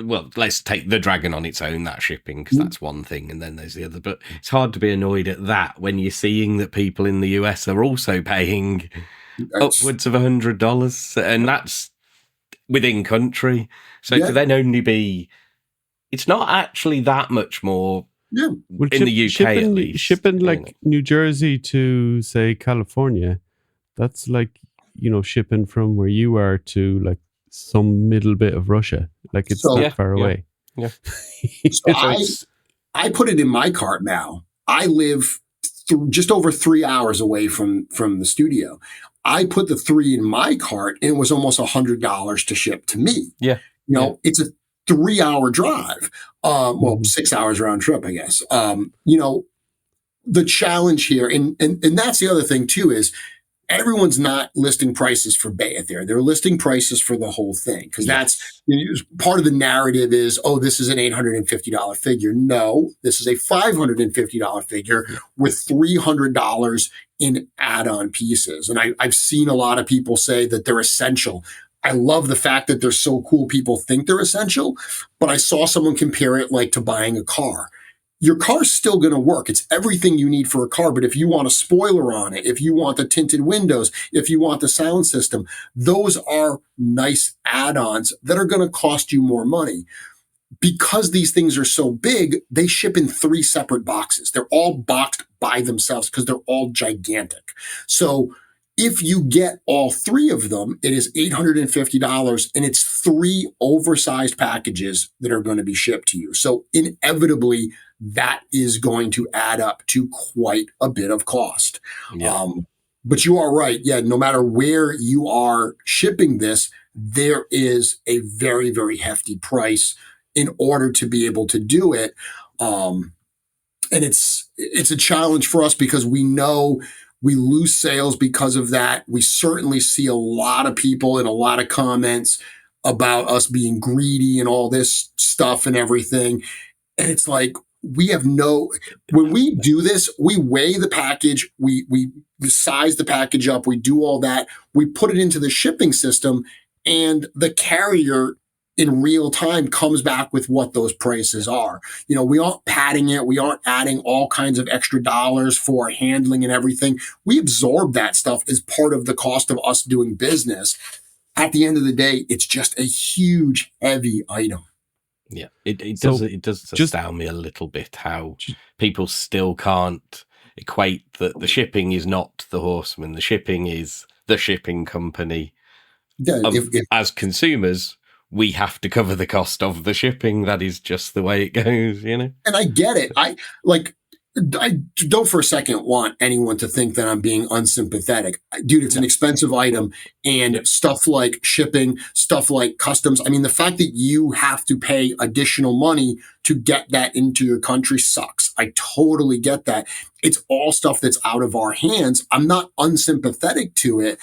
well, let's take the Dragon on its own, that shipping, because that's one thing, and then there's the other. But it's hard to be annoyed at that when you're seeing that people in the US are also paying upwards of $100, and that's within country. So to then only be, it's not actually that much more in the UK at least. Shipping like New Jersey to, say, California, that's like, shipping from where you are to like some middle bit of Russia. Like it's that far away. Yeah. So I put it in my cart now. I live just over 3 hours away from the studio. I put the 3 in my cart and it was almost $100 to ship to me. Yeah. It's a 3-hour drive. 6 hours round trip, I guess. The challenge here, and that's the other thing too, is everyone's not listing prices for Beyithirr. They're listing prices for the whole thing. Because that's part of the narrative is, oh, this is an $850 figure. No, this is a $550 figure with $300 in add-on pieces. And I've seen a lot of people say that they're essential. I love the fact that they're so cool. People think they're essential, but I saw someone compare it like to buying a car. Your car's still going to work. It's everything you need for a car. But if you want a spoiler on it, if you want the tinted windows, if you want the sound system, those are nice add-ons that are going to cost you more money. Because these things are so big, they ship in 3 separate boxes. They're all boxed by themselves because they're all gigantic. So if you get all 3 of them, it is $850 and it's 3 oversized packages that are going to be shipped to you. So inevitably, that is going to add up to quite a bit of cost. Yeah. But you are right. Yeah, no matter where you are shipping this, there is a very, very hefty price in order to be able to do it. And it's a challenge for us because we know we lose sales because of that. We certainly see a lot of people and a lot of comments about us being greedy and all this stuff and everything. And it's like, when we do this, we weigh the package, we size the package up, we do all that, we put it into the shipping system, and the carrier in real time comes back with what those prices are. We aren't padding it. We aren't adding all kinds of extra dollars for handling and everything. We absorb that stuff as part of the cost of us doing business. At the end of the day, it's just a huge, heavy item. Yeah, it does astound me a little bit how people still can't equate that the shipping is not the Horseman. The shipping is the shipping company. Yeah, as consumers, we have to cover the cost of the shipping. That is just the way it goes, And I get it. I don't for a second want anyone to think that I'm being unsympathetic. Dude, it's an expensive item, and stuff like shipping, stuff like customs. I mean, the fact that you have to pay additional money to get that into your country sucks. I totally get that. It's all stuff that's out of our hands. I'm not unsympathetic to it.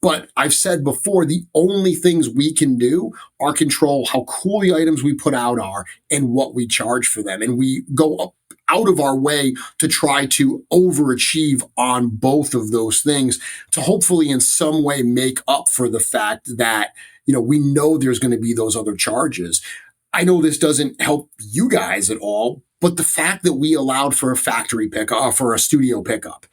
But I've said before, the only things we can do are control how cool the items we put out are and what we charge for them. And we go out of our way to try to overachieve on both of those things to hopefully in some way make up for the fact that, we know there's going to be those other charges. I know this doesn't help you guys at all, But the fact that we allowed for a factory pickup, for a studio pickup,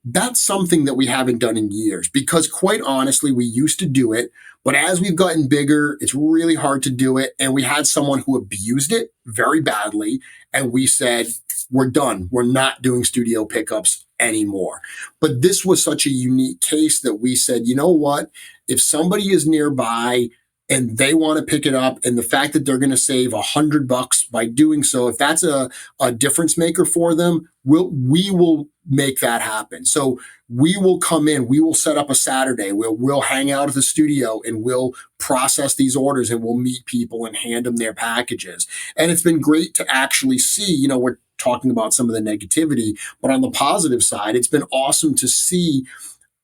that's something that we haven't done in years, because quite honestly, we used to do it. But as we've gotten bigger, it's really hard to do it. And we had someone who abused it very badly. And we said, we're done. We're not doing studio pickups anymore. But this was such a unique case that we said, you know what? If somebody is nearby and they want to pick it up, and the fact that they're going to save $100 by doing so, if that's a difference maker for them, we will make that happen. So we will come in, we will set up a Saturday where we'll hang out at the studio and we'll process these orders and we'll meet people and hand them their packages. And it's been great to actually see, we're talking about some of the negativity, but on the positive side, it's been awesome to see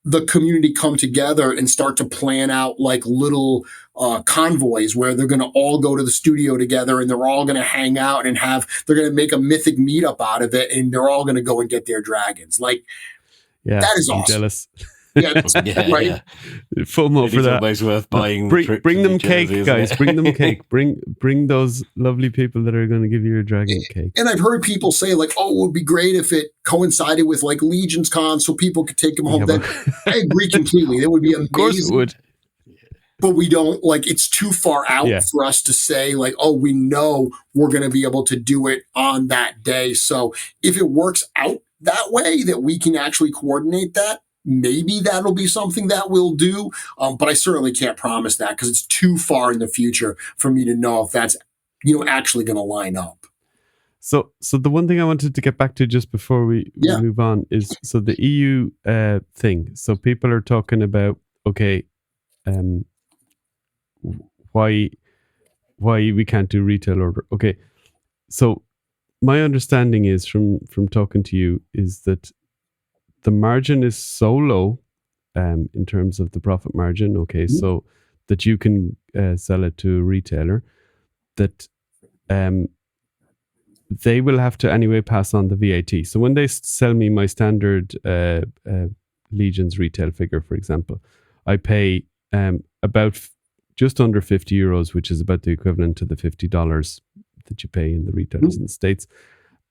the community come together and start to plan out like little convoys where they're going to all go to the studio together and they're all going to hang out and they're going to make a Mythic meetup out of it, and they're all going to go and get their dragons. Like, that is awesome. Jealous. Yeah, right. Yeah. FOMO for that. Always worth buying. Bring them cake, guys. Bring them cake. Bring those lovely people that are going to give you your dragon cake. And I've heard people say like, "Oh, it would be great if it coincided with like Legion's Con, so people could take them home." Then I agree completely. That would be amazing. Of course it would. But we don't, like, it's too far out for us to say like, oh, we know we're going to be able to do it on that day. So if it works out that way, that we can actually coordinate that, maybe that'll be something that we'll do. But I certainly can't promise that, because it's too far in the future for me to know if that's, actually going to line up. So the one thing I wanted to get back to just before we move on is, so the EU thing. So people are talking about, okay, why we can't do retail order. Okay, so my understanding is from talking to you is that the margin is so low in terms of the profit margin, okay, so that you can sell it to a retailer, that they will have to anyway pass on the VAT. So when they sell me my standard Legion's retail figure, for example, I pay about just under €50, which is about the equivalent to the $50 that you pay in the retailers in the States.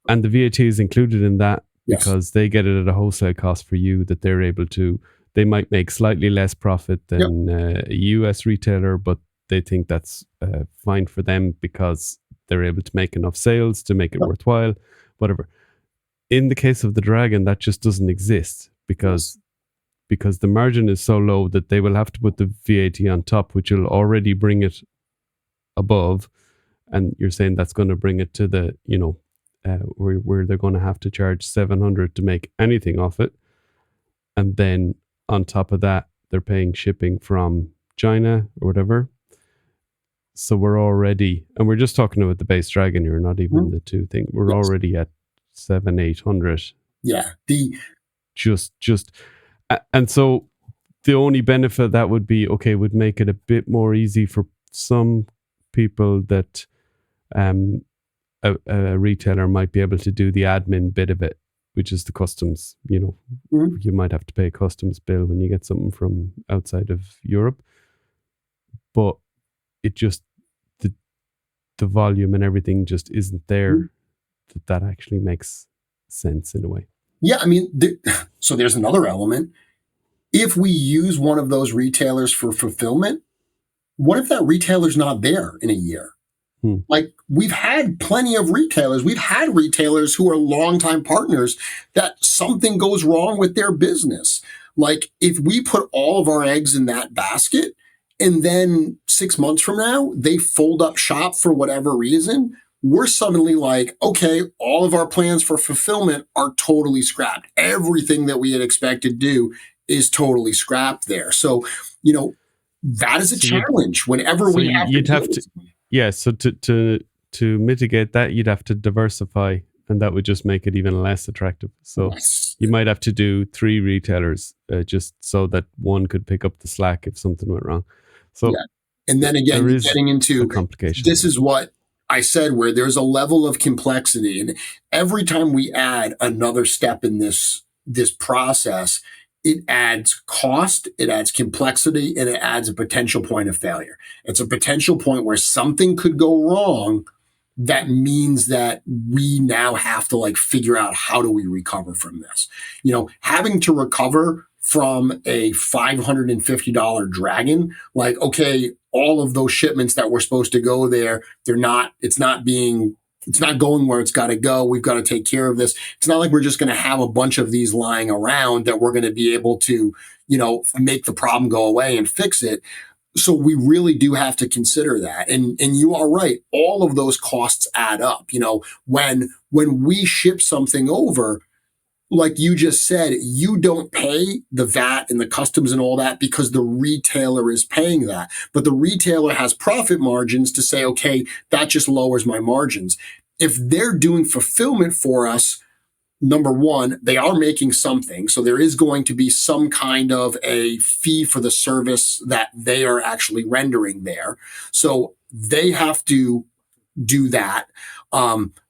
And the VAT is included in that because they get it at a wholesale cost for you, that they're able to, they might make slightly less profit than a US retailer, but they think that's fine for them because they're able to make enough sales to make it worthwhile, whatever. In the case of the Dragon, that just doesn't exist because the margin is so low that they will have to put the VAT on top, which will already bring it above. And you're saying that's going to bring it to the, where they're going to have to charge $700 to make anything off it. And then on top of that, they're paying shipping from China or whatever. So we're already, and we're just talking about the base Dragon here, not even the two things. We're already at 700-800. Yeah. And so the only benefit that would be, okay, would make it a bit more easy for some people that a retailer might be able to do the admin bit of it, which is the customs. You might have to pay a customs bill when you get something from outside of Europe. But it just, the volume and everything just isn't there that actually makes sense in a way. Yeah, I mean, so there's another element. If we use one of those retailers for fulfillment, what if that retailer's not there in a year? Like, we've had plenty of retailers. We've had retailers who are longtime partners that something goes wrong with their business. Like, if we put all of our eggs in that basket and then 6 months from now, they fold up shop for whatever reason, we're suddenly like, okay, all of our plans for fulfillment are totally scrapped. Everything that we had expected to do is totally scrapped there. So, that is a challenge whenever we have to. Yeah, so to mitigate that, you'd have to diversify, and that would just make it even less attractive. So you might have to do 3 retailers just so that one could pick up the slack if something went wrong. So, and then again, you're getting into complication. This is what I said, where there's a level of complexity, and every time we add another step in this process, it adds cost, it adds complexity, and it adds a potential point of failure. It's a potential point where something could go wrong, that means that we now have to like figure out how do we recover from this. Having to recover from a $550 Dragon, like, okay, all of those shipments that were supposed to go there, it's not going where it's got to go. We've got to take care of this. It's not like we're just going to have a bunch of these lying around that we're going to be able to, make the problem go away and fix it. So we really do have to consider that. And you are right. All of those costs add up. When we ship something over, like you just said, you don't pay the VAT and the customs and all that because the retailer is paying that. But the retailer has profit margins to say, okay, that just lowers my margins. If they're doing fulfillment for us, number one, they are making something. So there is going to be some kind of a fee for the service that they are actually rendering there. So they have to do that.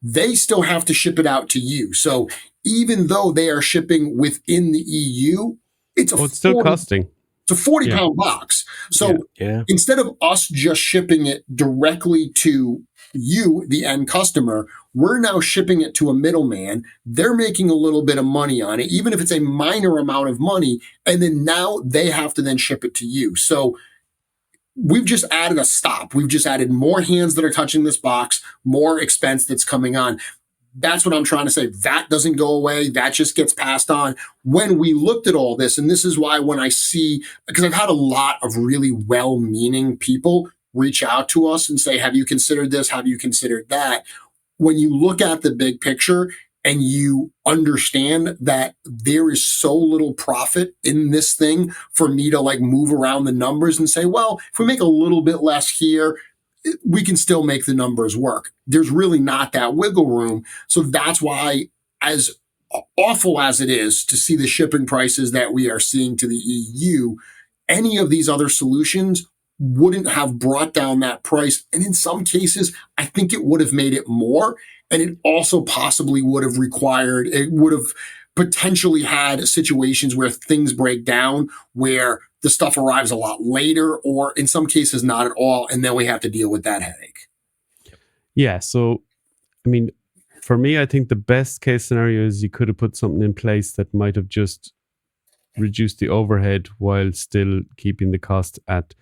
They still have to ship it out to you. So even though they are shipping within the EU, it's still costing. It's a 40-pound box. So instead of us just shipping it directly to you, the end customer, we're now shipping it to a middleman. They're making a little bit of money on it, even if it's a minor amount of money. And then now they have to then ship it to you. So we've just added a stop. We've just added more hands that are touching this box, more expense that's coming on. That's what I'm trying to say. That doesn't go away. That just gets passed on. When we looked at all this, and this is why when I see, because I've had a lot of really well-meaning people reach out to us and say, have you considered this? Have you considered that? When you look at the big picture and you understand that there is so little profit in this thing for me to like move around the numbers and say, well, if we make a little bit less here, we can still make the numbers work. There's really not that wiggle room. So that's why, as awful as it is to see the shipping prices that we are seeing to the EU, any of these other solutions wouldn't have brought down that price. And in some cases, I think it would have made it more. And it also possibly would have potentially had situations where things break down, where the stuff arrives a lot later, or in some cases not at all. And then we have to deal with that headache. Yeah. So, I mean, for me, I think the best case scenario is you could have put something in place that might have just reduced the overhead while still keeping the cost at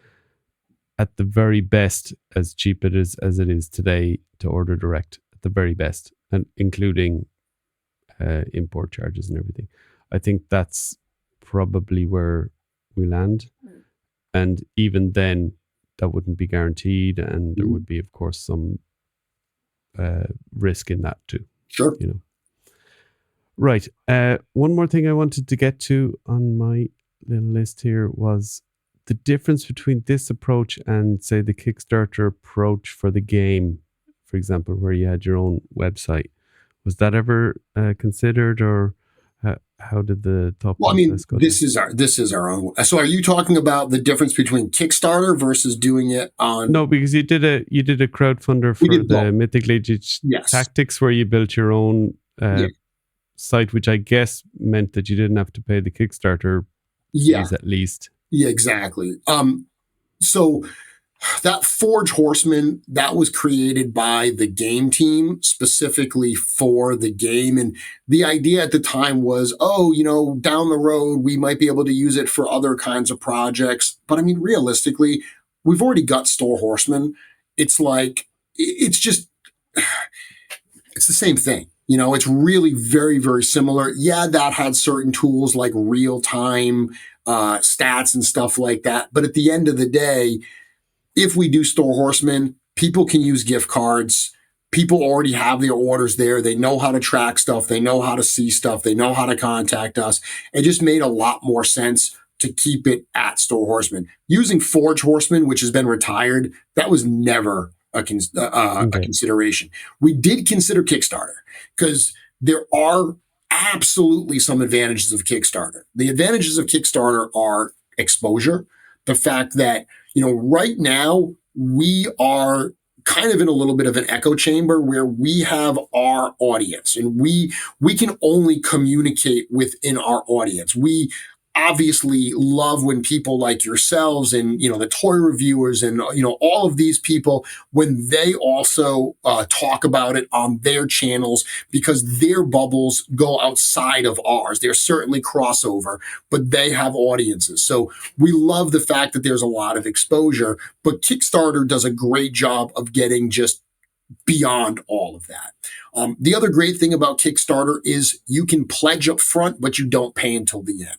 the very best as cheap as it is today to order direct, at the very best, and including import charges and everything. I think that's probably where we land. And even then, that wouldn't be guaranteed, and there would be, of course, some risk in that too. Sure. Right. One more thing I wanted to get to on my little list here was the difference between this approach and, say, the Kickstarter approach for the game, for example, where you had your own website. Was that ever considered, or how did the thought process go? This is our own. So, are you talking about the difference between Kickstarter versus doing it on? No, because you did a crowdfunder for the Mythic Legion Tactics, where you built your own site, which I guess meant that you didn't have to pay the Kickstarter fees at least. Yeah, exactly. So that Four Horsemen, that was created by the game team specifically for the game. And the idea at the time was, down the road, we might be able to use it for other kinds of projects. But I mean, realistically, we've already got Four Horsemen. It's like, it's the same thing. It's really very, very similar. Yeah, that had certain tools like real-time stats and stuff like that. But at the end of the day, if we do Four Horsemen, people can use gift cards. People already have their orders there. They know how to track stuff. They know how to see stuff. They know how to contact us. It just made a lot more sense to keep it at Four Horsemen. Using Four Horsemen, which has been retired, that was never a consideration. We did consider Kickstarter because there are absolutely some advantages of Kickstarter. The advantages of Kickstarter are exposure. The fact that, right now we are kind of in a little bit of an echo chamber where we have our audience and we can only communicate within our audience. obviously love when people like yourselves and, the toy reviewers and, all of these people, when they also talk about it on their channels, because their bubbles go outside of ours. They're certainly crossover, but they have audiences. So we love the fact that there's a lot of exposure, but Kickstarter does a great job of getting just beyond all of that. The other great thing about Kickstarter is you can pledge up front, but you don't pay until the end.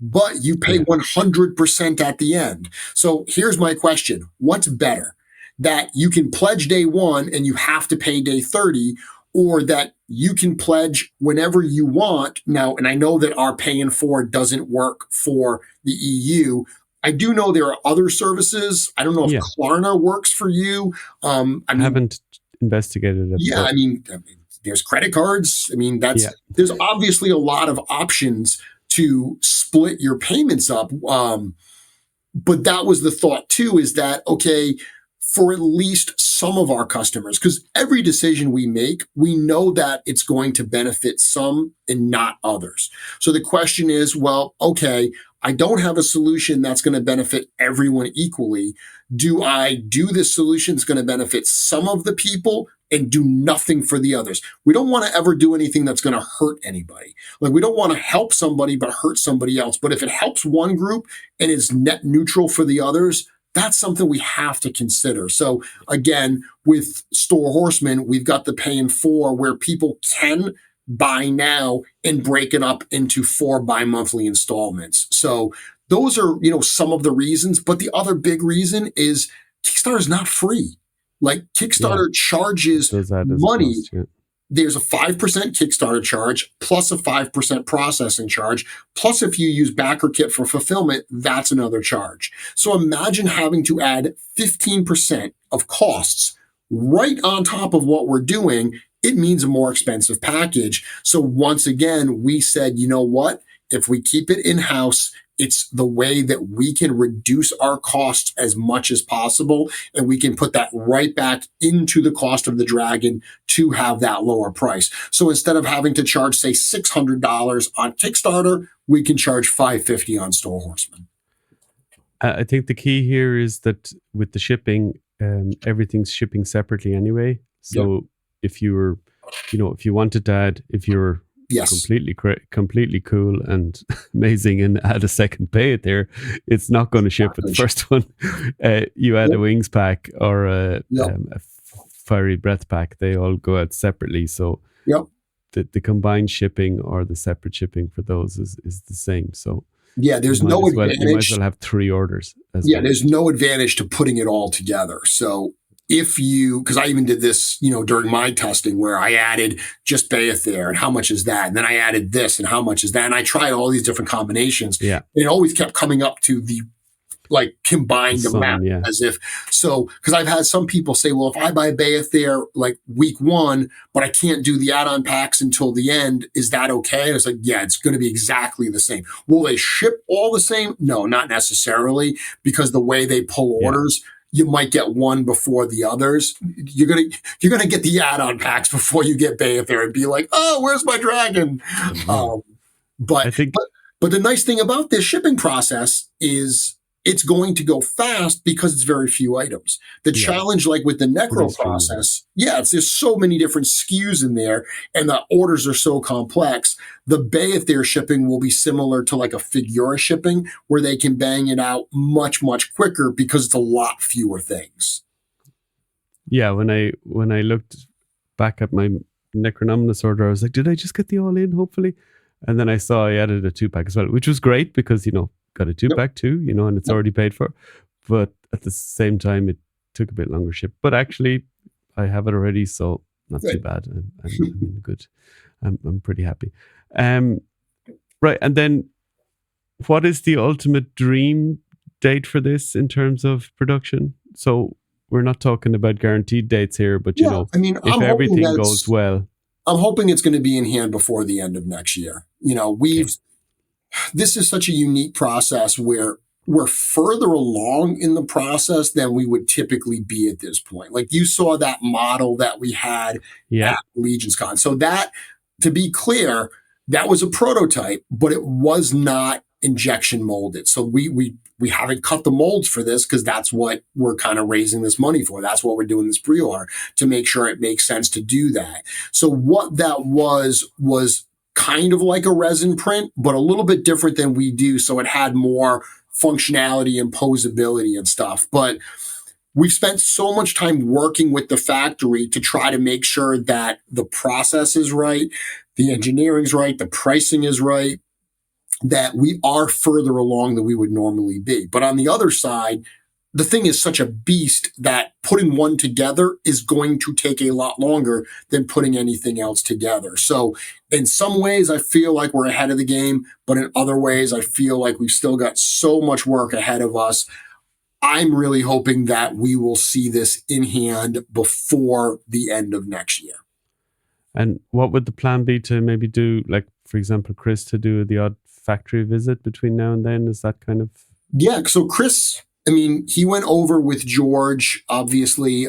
But you pay 100% at the end. So here's my question. What's better? That you can pledge day one and you have to pay day 30, or that you can pledge whenever you want? Now, and I know that our Pay in 4 doesn't work for the EU. I do know there are other services. I don't know if Klarna works for you. I haven't investigated it. Yeah, I mean, there's credit cards. I mean, there's obviously a lot of options to split your payments up. But that was the thought too, is that, okay, for at least some of our customers, because every decision we make, we know that it's going to benefit some and not others. So the question is, well, okay, I don't have a solution that's going to benefit everyone equally. Do I do this solution that's going to benefit some of the people and do nothing for the others? We don't want to ever do anything that's going to hurt anybody. Like, we don't want to help somebody but hurt somebody else. But if it helps one group and is net neutral for the others, that's something we have to consider. So again, with Four Horsemen, we've got the Pay in 4 where people can buy now and break it up into 4 bi-monthly installments. So those are, some of the reasons. But the other big reason is Kickstarter is not free. Like, Kickstarter charges money. There's a 5% Kickstarter charge plus a 5% processing charge. Plus, if you use BackerKit for fulfillment, that's another charge. So imagine having to add 15% of costs right on top of what we're doing. It means a more expensive package. So once again, we said, you know what? If we keep it in-house, it's the way that we can reduce our costs as much as possible, and we can put that right back into the cost of the Dragon to have that lower price. So instead of having to charge, say, $600 on Kickstarter, we can charge $550 on Four Horsemen. I think the key here is that with the shipping, everything's shipping separately anyway. So if you were, if you wanted to add, if you're completely cool and amazing and add a second Beyithirr, it's not going to ship with the first one. You add a wings pack or a fiery breath pack, they all go out separately. So the combined shipping or the separate shipping for those is the same. So there's no advantage. You might as well have 3 orders. There's no advantage to putting it all together. So because I even did this, during my testing, where I added just Beyithirr and how much is that? And then I added this and how much is that? And I tried all these different combinations. And it always kept coming up to the combined amount as if, so, because I've had some people say, well, if I buy Beyithirr week 1, but I can't do the add-on packs until the end, is that okay? And it's like, it's going to be exactly the same. Will they ship all the same? No, not necessarily, because the way they pull orders, you might get one before the others. You're gonna get the add-on packs before you get Beyithirr and be like, oh, where's my Dragon? But the nice thing about this shipping process is it's going to go fast because it's very few items. The challenge, like with the Necro process, there's so many different SKUs in there and the orders are so complex. The Beyithirr shipping will be similar to like a Figura shipping, where they can bang it out much, much quicker because it's a lot fewer things. Yeah, when I looked back at my Necronominus order, I was like, did I just get the all in, hopefully? And then I saw I added a 2-pack as well, which was great because, got a 2-pack too, and it's already paid for. But at the same time, it took a bit longer ship. But actually, I have it already, so not too bad. I'm good. I'm pretty happy. Right, and then what is the ultimate dream date for this in terms of production? So we're not talking about guaranteed dates here, but if everything goes well, I'm hoping it's going to be in hand before the end of next year. This is such a unique process where we're further along in the process than we would typically be at this point. Like, you saw that model that we had at Legion's Con. So that, to be clear, that was a prototype, but it was not injection molded. So we haven't cut the molds for this because that's what we're kind of raising this money for. That's what we're doing this pre-order, to make sure it makes sense to do that. So what that was kind of like a resin print, but a little bit different than we do. So it had more functionality and posability and stuff. But we've spent so much time working with the factory to try to make sure that the process is right, the engineering's right, the pricing is right, that we are further along than we would normally be. But on the other side, the thing is such a beast that putting one together is going to take a lot longer than putting anything else together. So in some ways, I feel like we're ahead of the game, but in other ways, I feel like we've still got so much work ahead of us. I'm really hoping that we will see this in hand before the end of next year. And what would the plan be to maybe do, like, for example, Chris to do the odd factory visit between now and then? Is that kind of... Yeah, so Chris, I mean, he went over with George. Obviously,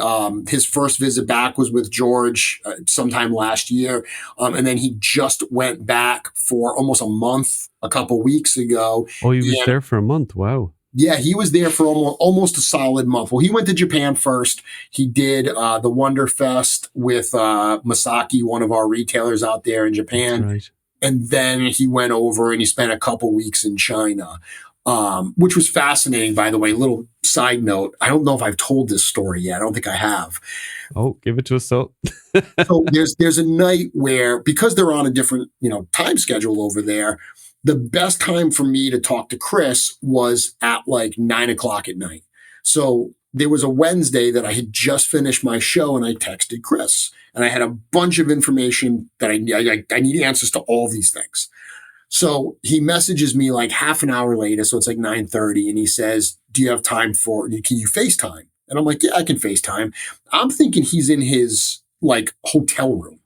his first visit back was with George sometime last year. And then he just went back for almost a month, a couple weeks ago. Oh, he was there for a month. Wow. Yeah, he was there for almost a solid month. Well, he went to Japan first. He did the Wonder Fest with Masaki, one of our retailers out there in Japan. That's right. And then he went over and he spent a couple weeks in China, which was fascinating, by the way. Little side note, I don't know if I've told this story yet. I don't think I have. Oh, give it to us, so. So there's a night where, because they're on a different, time schedule over there, the best time for me to talk to Chris was at like 9:00 at night. So there was a Wednesday that I had just finished my show and I texted Chris and I had a bunch of information that I need answers to all these things. So he messages me like half an hour later. So it's like 9:30 and he says, do you have time can you FaceTime? And I'm like, yeah, I can FaceTime. I'm thinking he's in his like hotel room.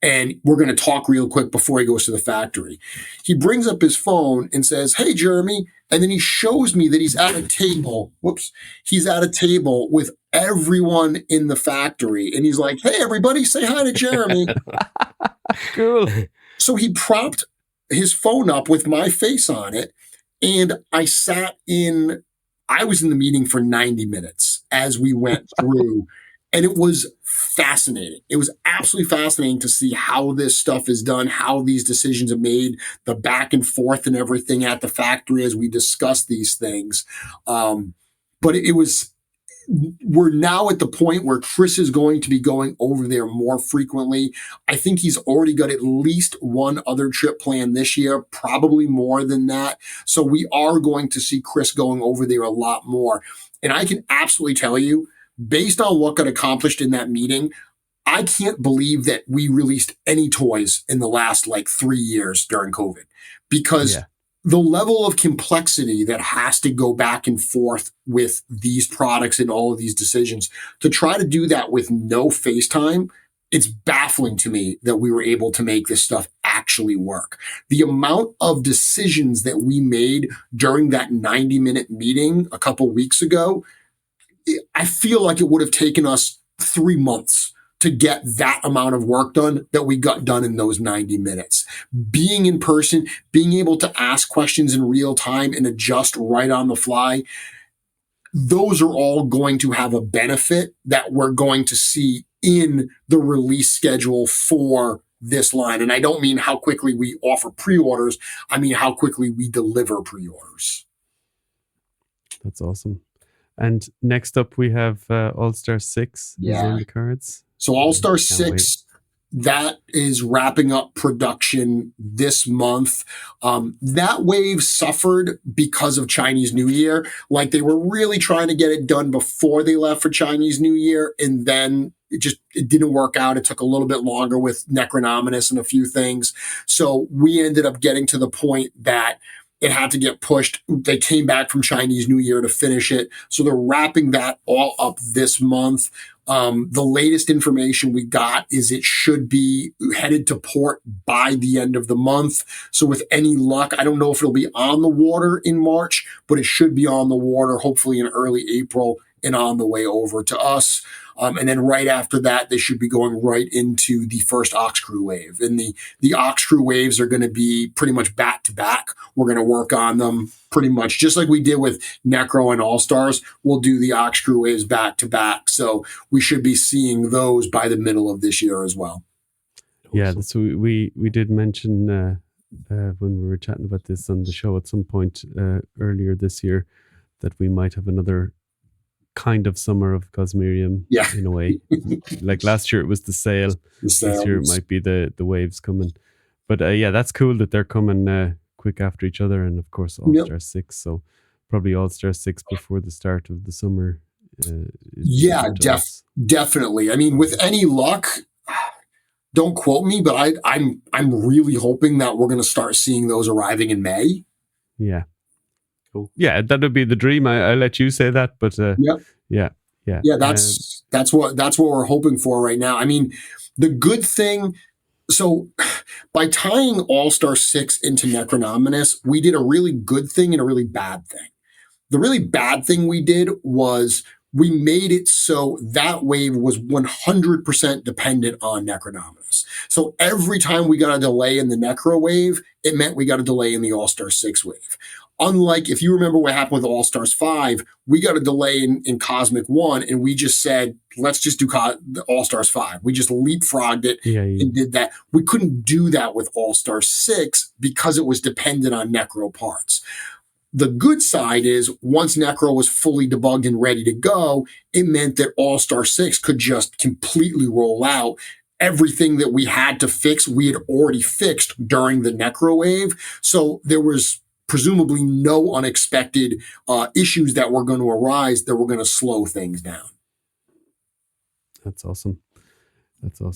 And we're going to talk real quick before he goes to the factory. He brings up his phone and says, hey, Jeremy. And then he shows me that he's at a table. He's at a table with everyone in the factory. And he's like, hey, everybody, say hi to Jeremy. Cool. So he propped his phone up with my face on it. And I was in the meeting for 90 minutes as we went through. And it was fascinating. It was absolutely fascinating to see how this stuff is done, how these decisions are made, the back and forth and everything at the factory as we discuss these things. But we're now at the point where Chris is going to be going over there more frequently. I think he's already got at least one other trip planned this year, probably more than that. So we are going to see Chris going over there a lot more. And I can absolutely tell you, based on what got accomplished in that meeting, I can't believe that we released any toys in the last 3 years during COVID, because the level of complexity that has to go back and forth with these products and all of these decisions, to try to do that with no FaceTime, it's baffling to me that we were able to make this stuff actually work. The amount of decisions that we made during that 90-minute meeting a couple weeks ago, I feel like it would have taken us 3 months to get that amount of work done that we got done in those 90 minutes. Being in person, being able to ask questions in real time and adjust right on the fly, those are all going to have a benefit that we're going to see in the release schedule for this line. And I don't mean how quickly we offer pre-orders. I mean how quickly we deliver pre-orders. That's awesome. And next up, we have All-Star 6 in the cards. So All-Star 6, that is wrapping up production this month. That wave suffered because of Chinese New Year. They were really trying to get it done before they left for Chinese New Year. And then it didn't work out. It took a little bit longer with Necronominus and a few things. So we ended up getting to the point that it had to get pushed. They came back from Chinese New Year to finish it. So they're wrapping that all up this month. The latest information we got is it should be headed to port by the end of the month. So with any luck, I don't know if it'll be on the water in March, but it should be on the water, hopefully in early April. and on the way over to us. And then right after that, they should be going right into the first Ox Crew wave. And the Ox Crew waves are going to be pretty much back to back. We're going to work on them pretty much just like we did with Necro and All-Stars. We'll do the Ox Crew waves back to back. So we should be seeing those by the middle of this year as well. Yeah, so we did mention when we were chatting about this on the show at some point earlier this year that we might have another kind of summer of Cosmerium in a way. Like last year it was the sale. This year it might be the waves coming. But that's cool that they're coming quick after each other, and of course All-Star 6. So probably All-Star 6 before the start of the summer. Definitely. I mean, with any luck, don't quote me, but I'm really hoping that we're going to start seeing those arriving in May. Yeah. Cool. Yeah, that would be the dream. I let you say that, but yeah. That's what we're hoping for right now. I mean, the good thing. So, by tying All-Star 6 into Necronominus, we did a really good thing and a really bad thing. The really bad thing we did was we made it so that wave was 100% dependent on Necronominus. So every time we got a delay in the Necro wave, it meant we got a delay in the All-Star 6 wave. Unlike, if you remember what happened with All-Stars 5, we got a delay in Cosmic 1, and we just said, let's just do All-Stars 5. We just leapfrogged it and did that. We couldn't do that with All-Stars 6 because it was dependent on Necro parts. The good side is once Necro was fully debugged and ready to go, it meant that All-Star 6 could just completely roll out. Everything that we had to fix, we had already fixed during the Necro wave. So there was presumably no unexpected issues that were going to arise that were going to slow things down. That's awesome. So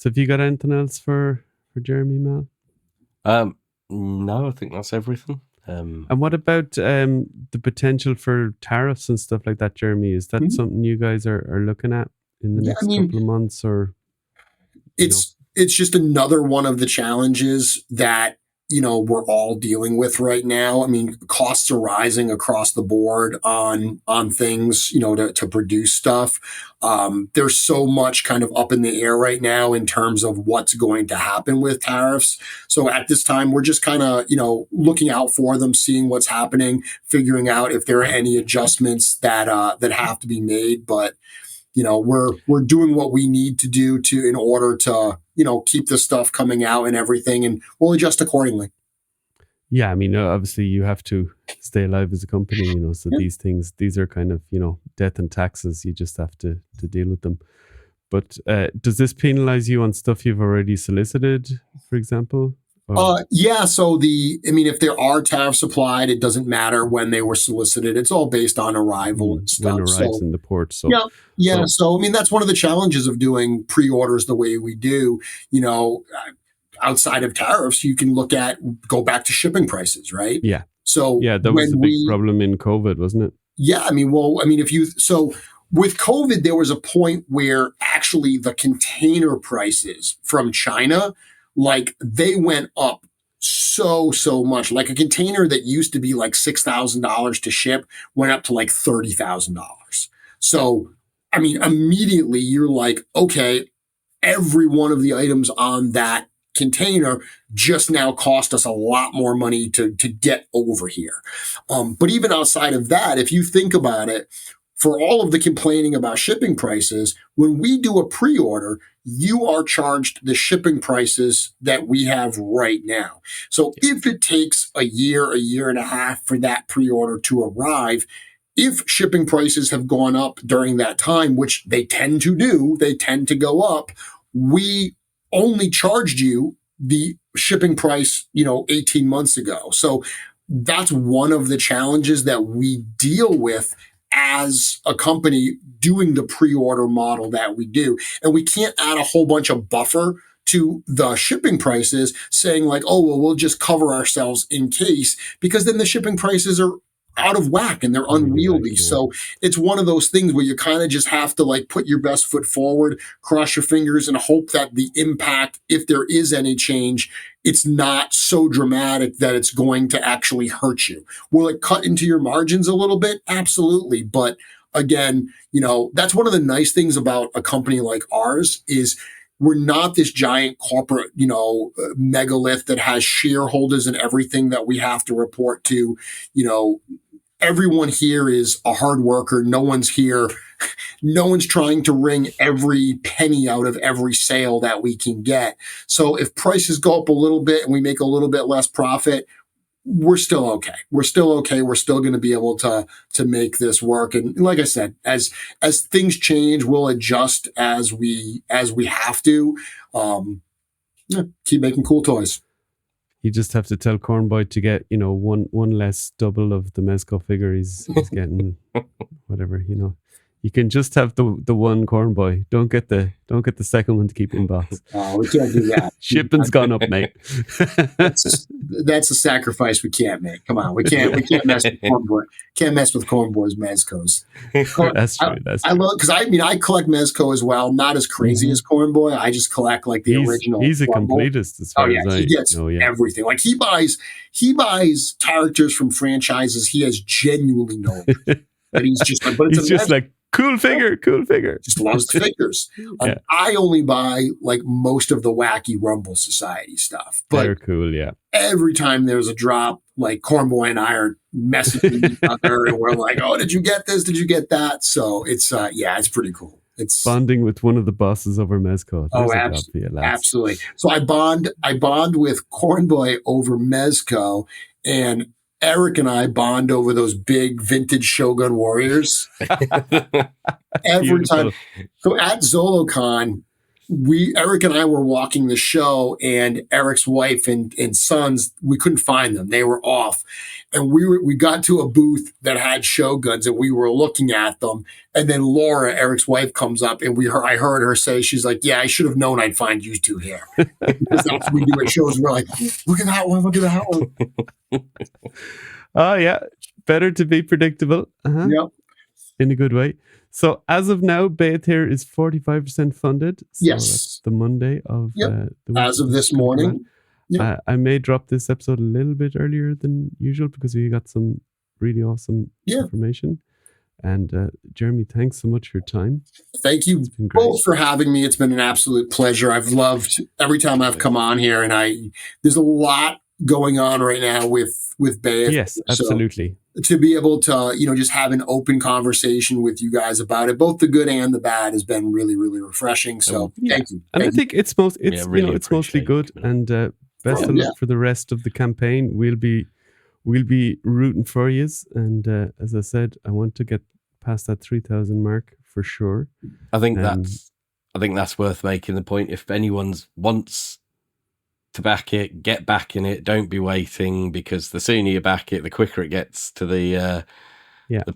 have you got anything else for Jeremy, Mal? No, I think that's everything. And what about the potential for tariffs and stuff like that, Jeremy? Is that something you guys are looking at in the next couple of months? Or it's just another one of the challenges that we're all dealing with right now. I mean, costs are rising across the board on things, to produce stuff. There's so much kind of up in the air right now in terms of what's going to happen with tariffs. So at this time, we're just kind of, looking out for them, seeing what's happening, figuring out if there are any adjustments that have to be made. But we're doing what we need to do in order to, keep the stuff coming out and everything, and we'll adjust accordingly. Yeah, I mean, obviously you have to stay alive as a company, so these are kind of, death and taxes. You just have to deal with them. But does this penalize you on stuff you've already solicited, for example? Yeah. So if there are tariffs applied, it doesn't matter when they were solicited. It's all based on arrival and stuff. When it arrives in the port. So yeah. So that's one of the challenges of doing pre-orders the way we do. Outside of tariffs, you can go back to shipping prices, right? Yeah. So that was a big problem in COVID, wasn't it? Yeah. With COVID, there was a point where actually the container prices from China, they went up so much. Like a container that used to be like $6,000 to ship went up to like $30,000. So, immediately you're like, okay, every one of the items on that container just now cost us a lot more money to get over here. But even outside of that, if you think about it, for all of the complaining about shipping prices, when we do a pre-order, you are charged the shipping prices that we have right now. So if it takes a year and a half for that pre-order to arrive, if shipping prices have gone up during that time, which they tend to do, they tend to go up, we only charged you the shipping price, 18 months ago. So that's one of the challenges that we deal with as a company doing the pre-order model that we do. And we can't add a whole bunch of buffer to the shipping prices saying like, oh, well, we'll just cover ourselves in case, because then the shipping prices are out of whack and they're unwieldy. So it's one of those things where you kind of just have to put your best foot forward, cross your fingers, and hope that the impact, if there is any change, it's not so dramatic that it's going to actually hurt you. Will it cut into your margins a little bit? Absolutely. But again, that's one of the nice things about a company like ours is we're not this giant corporate, megalith that has shareholders and everything that we have to report to. Everyone here is a hard worker. No one's trying to wring every penny out of every sale that we can get. So if prices go up a little bit and we make a little bit less profit, we're still okay. We're still okay. We're still going to be able to make this work. And like I said, as things change, we'll adjust as we have to. Keep making cool toys. You just have to tell Cornboy to get, one less double of the Mezco figure he's getting, whatever, You can just have the one Cornboy. Don't get the second one to keep in box. Oh, we can't do that. Shipping's gone up, mate. That's a sacrifice we can't make. Come on, we can't mess with Cornboy. Can't mess with Cornboy's Mezcos. That's true. I love because I collect Mezco as well. Not as crazy as Cornboy. I just collect like the original. He's a completist as far as he gets everything. Like he buys characters from franchises he has genuinely known. But he's just like, he's just like. Cool figure. Just loves the figures. I only buy like most of the wacky Rumble Society stuff. But they're cool, yeah. Every time there's a drop, like Cornboy and I are messaging each other and we're like, oh, did you get this? Did you get that? So it's it's pretty cool. It's bonding with one of the bosses over Mezco. Absolutely. So I bond with Cornboy over Mezco, and Eric and I bond over those big vintage Shogun Warriors. Every time. So at ZoloCon, Eric and I were walking the show, and Eric's wife and sons, we couldn't find them. They were off. And we got to a booth that had Shoguns, and we were looking at them. And then Laura, Eric's wife, comes up, and I heard her say, she's like, yeah, I should have known I'd find you two here. Because that's what we do at shows. We're like, look at that one, look at that one. Oh, yeah. Better to be predictable. Yep. In a good way. So as of now, Beyithirr is 45% funded. So yes. That's the Monday of the week. As of this morning. Yep. I may drop this episode a little bit earlier than usual because we got some really awesome information. And Jeremy, thanks so much for your time. Thank you both for having me. It's been an absolute pleasure. I've loved every time I've come on here, and there's a lot going on right now with Beyithirr. Yes, absolutely. So to be able to, just have an open conversation with you guys about it, both the good and the bad, has been really, really refreshing. So thank you. And I think it's mostly good. And best of luck for the rest of the campaign. We'll be rooting for you. And as I said, I want to get past that 3,000 mark for sure. I think that's worth making the point. If anyone wants to back it, get back in it. Don't be waiting, because the sooner you back it, the quicker it gets to the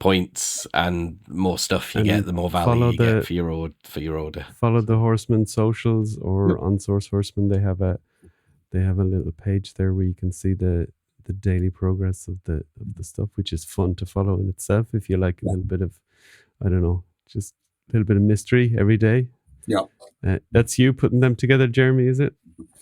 points, and more stuff you get, the more value you get for your order. Follow the Horsemen socials, or on Source Horsemen. They have a little page there where you can see the daily progress of the stuff, which is fun to follow in itself. If you like a little bit of, I don't know, just a little bit of mystery every day. Yeah. That's you putting them together, Jeremy, is it?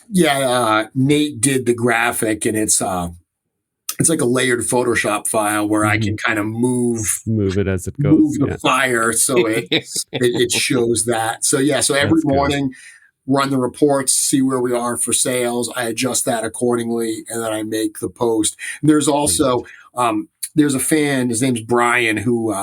Yeah, Nate did the graphic, and it's like a layered Photoshop file where I can kind of move it as it goes, move the fire, so it shows that. So so every morning, run the reports, see where we are for sales. I adjust that accordingly, and then I make the post. And there's also there's a fan, his name's Brian, who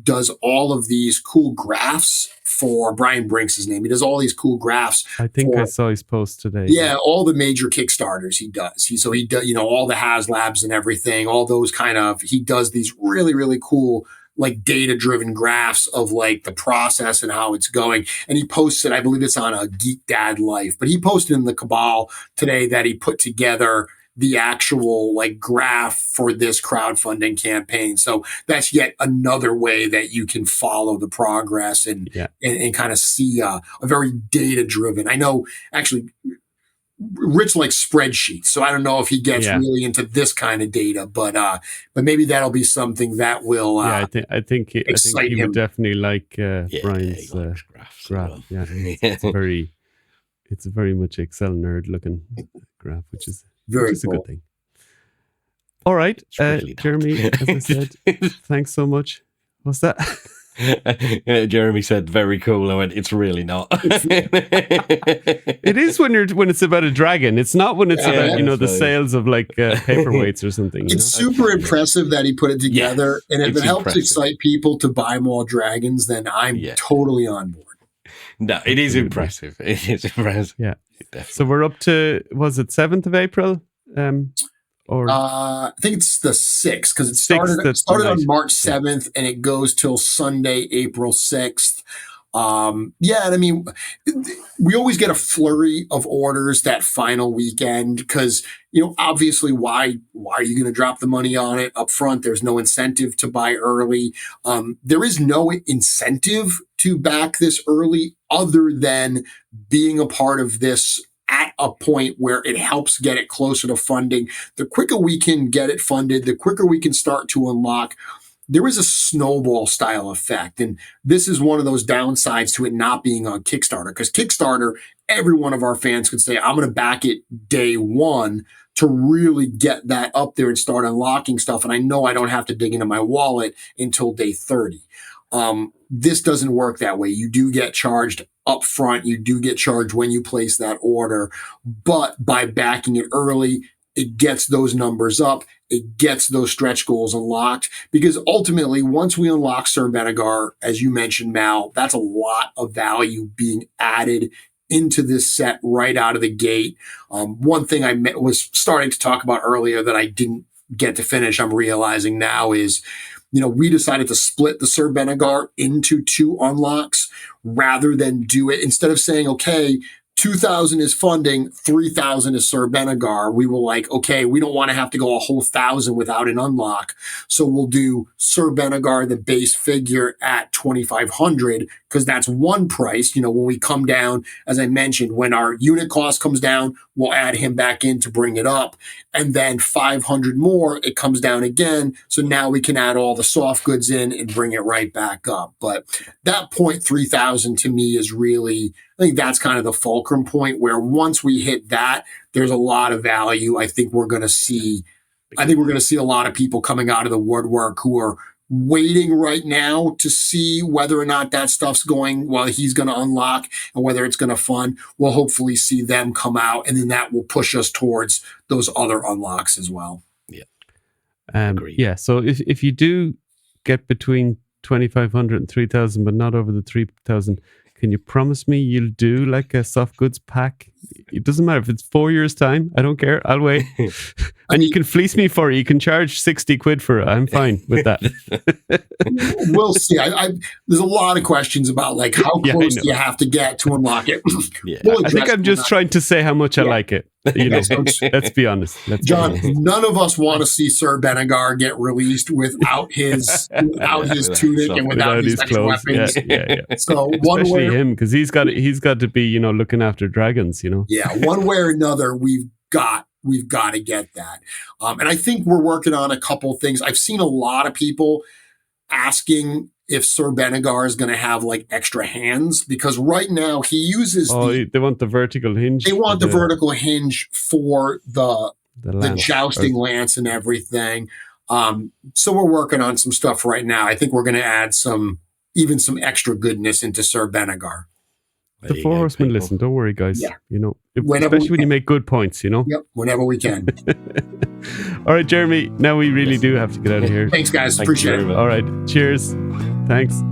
does all of these cool graphs for Brian Brink's his name. He does all these cool graphs. I think I saw his post today. Yeah, all the major Kickstarters he does. He does, all the HasLabs and everything, all those he does these really, really cool, like data-driven graphs of like the process and how it's going. And he posts it, I believe it's on a Geek Dad Life, but he posted in the Cabal today that he put together the actual like graph for this crowdfunding campaign. So that's yet another way that you can follow the progress and kind of see a very data driven. I know actually Rich likes spreadsheets, so I don't know if he gets really into this kind of data, but maybe that'll be something that will I think he would definitely like Brian's graph. Yeah, it's a very much Excel nerd looking graph, which is very cool. A good thing. All right, really Jeremy, as I said, thanks so much. What's that? Jeremy said, "Very cool." I went, "It's really not." It is when it's about a dragon. It's not when it's about the sales of like paperweights or something. It's super impressive that he put it together, and if it helps excite people to buy more dragons, then I'm totally on board. No, it is impressive. It is impressive. Yeah. Definitely. So we're up to, was it 7th of April? I think it's the 6th, because it started on March 7th and it goes till Sunday, April 6th. And I mean, we always get a flurry of orders that final weekend because, obviously why are you going to drop the money on it up front? There's no incentive to buy early. There is no incentive to back this early other than being a part of this at a point where it helps get it closer to funding. The quicker we can get it funded, the quicker we can start to unlock. There is a snowball style effect. And this is one of those downsides to it not being on Kickstarter, because Kickstarter, every one of our fans could say, I'm going to back it day one to really get that up there and start unlocking stuff. And I know I don't have to dig into my wallet until day 30. This doesn't work that way. You do get charged up front. You do get charged when you place that order. But by backing it early, it gets those numbers up. It gets those stretch goals unlocked, because ultimately, once we unlock Sir Benegar, as you mentioned, Mal, that's a lot of value being added into this set right out of the gate. One thing I was starting to talk about earlier that I didn't get to finish, I'm realizing now, is we decided to split the Sir Benegar into 2 unlocks rather than do it. Instead of saying, okay, 2,000 is funding, 3,000 is Sir Benegar. We were like, okay, we don't want to have to go a whole 1,000 without an unlock. So we'll do Sir Benegar, the base figure, at 2,500, because that's one price. When we come down, as I mentioned, when our unit cost comes down, we'll add him back in to bring it up. And then 500 more, it comes down again. So now we can add all the soft goods in and bring it right back up. But that point, 3,000 to me is really, I think that's kind of the fulcrum point, where once we hit that, there's a lot of value. I think we're going to see a lot of people coming out of the woodwork who are waiting right now to see whether or not that stuff's going, well, he's going to unlock, and whether it's going to fund. We'll hopefully see them come out, and then that will push us towards those other unlocks as well. Yeah. Agreed. Yeah. So if you do get between 2,500 and 3,000, but not over the 3,000, can you promise me you'll do like a soft goods pack? It doesn't matter if it's 4 years' time. I don't care. I'll wait. And you can fleece me for it. You can charge 60 quid for it. I'm fine with that. We'll see. There's a lot of questions about like how close do you have to get to unlock it. I think I'm just trying to say how much I like it. Let's be honest. John, none of us want to see Sir Benegar get released without his tunic and without his extra weapons. Yeah. So especially him, because he's got to be looking after dragons. Yeah, one way or another, we've got to get that. And I think we're working on a couple things. I've seen a lot of people asking if Sir Benegar is going to have like extra hands, because right now he uses they want the vertical hinge. They want the vertical hinge for the jousting lance and everything. So we're working on some stuff right now. I think we're going to add some extra goodness into Sir Benegar. The Four Horsemen listen. Don't worry, guys. Yeah. Especially when you make good points. Yep. Whenever we can. All right, Jeremy. Now we really do have to get out of here. Thanks, guys. Appreciate it. All right. Cheers. Thanks.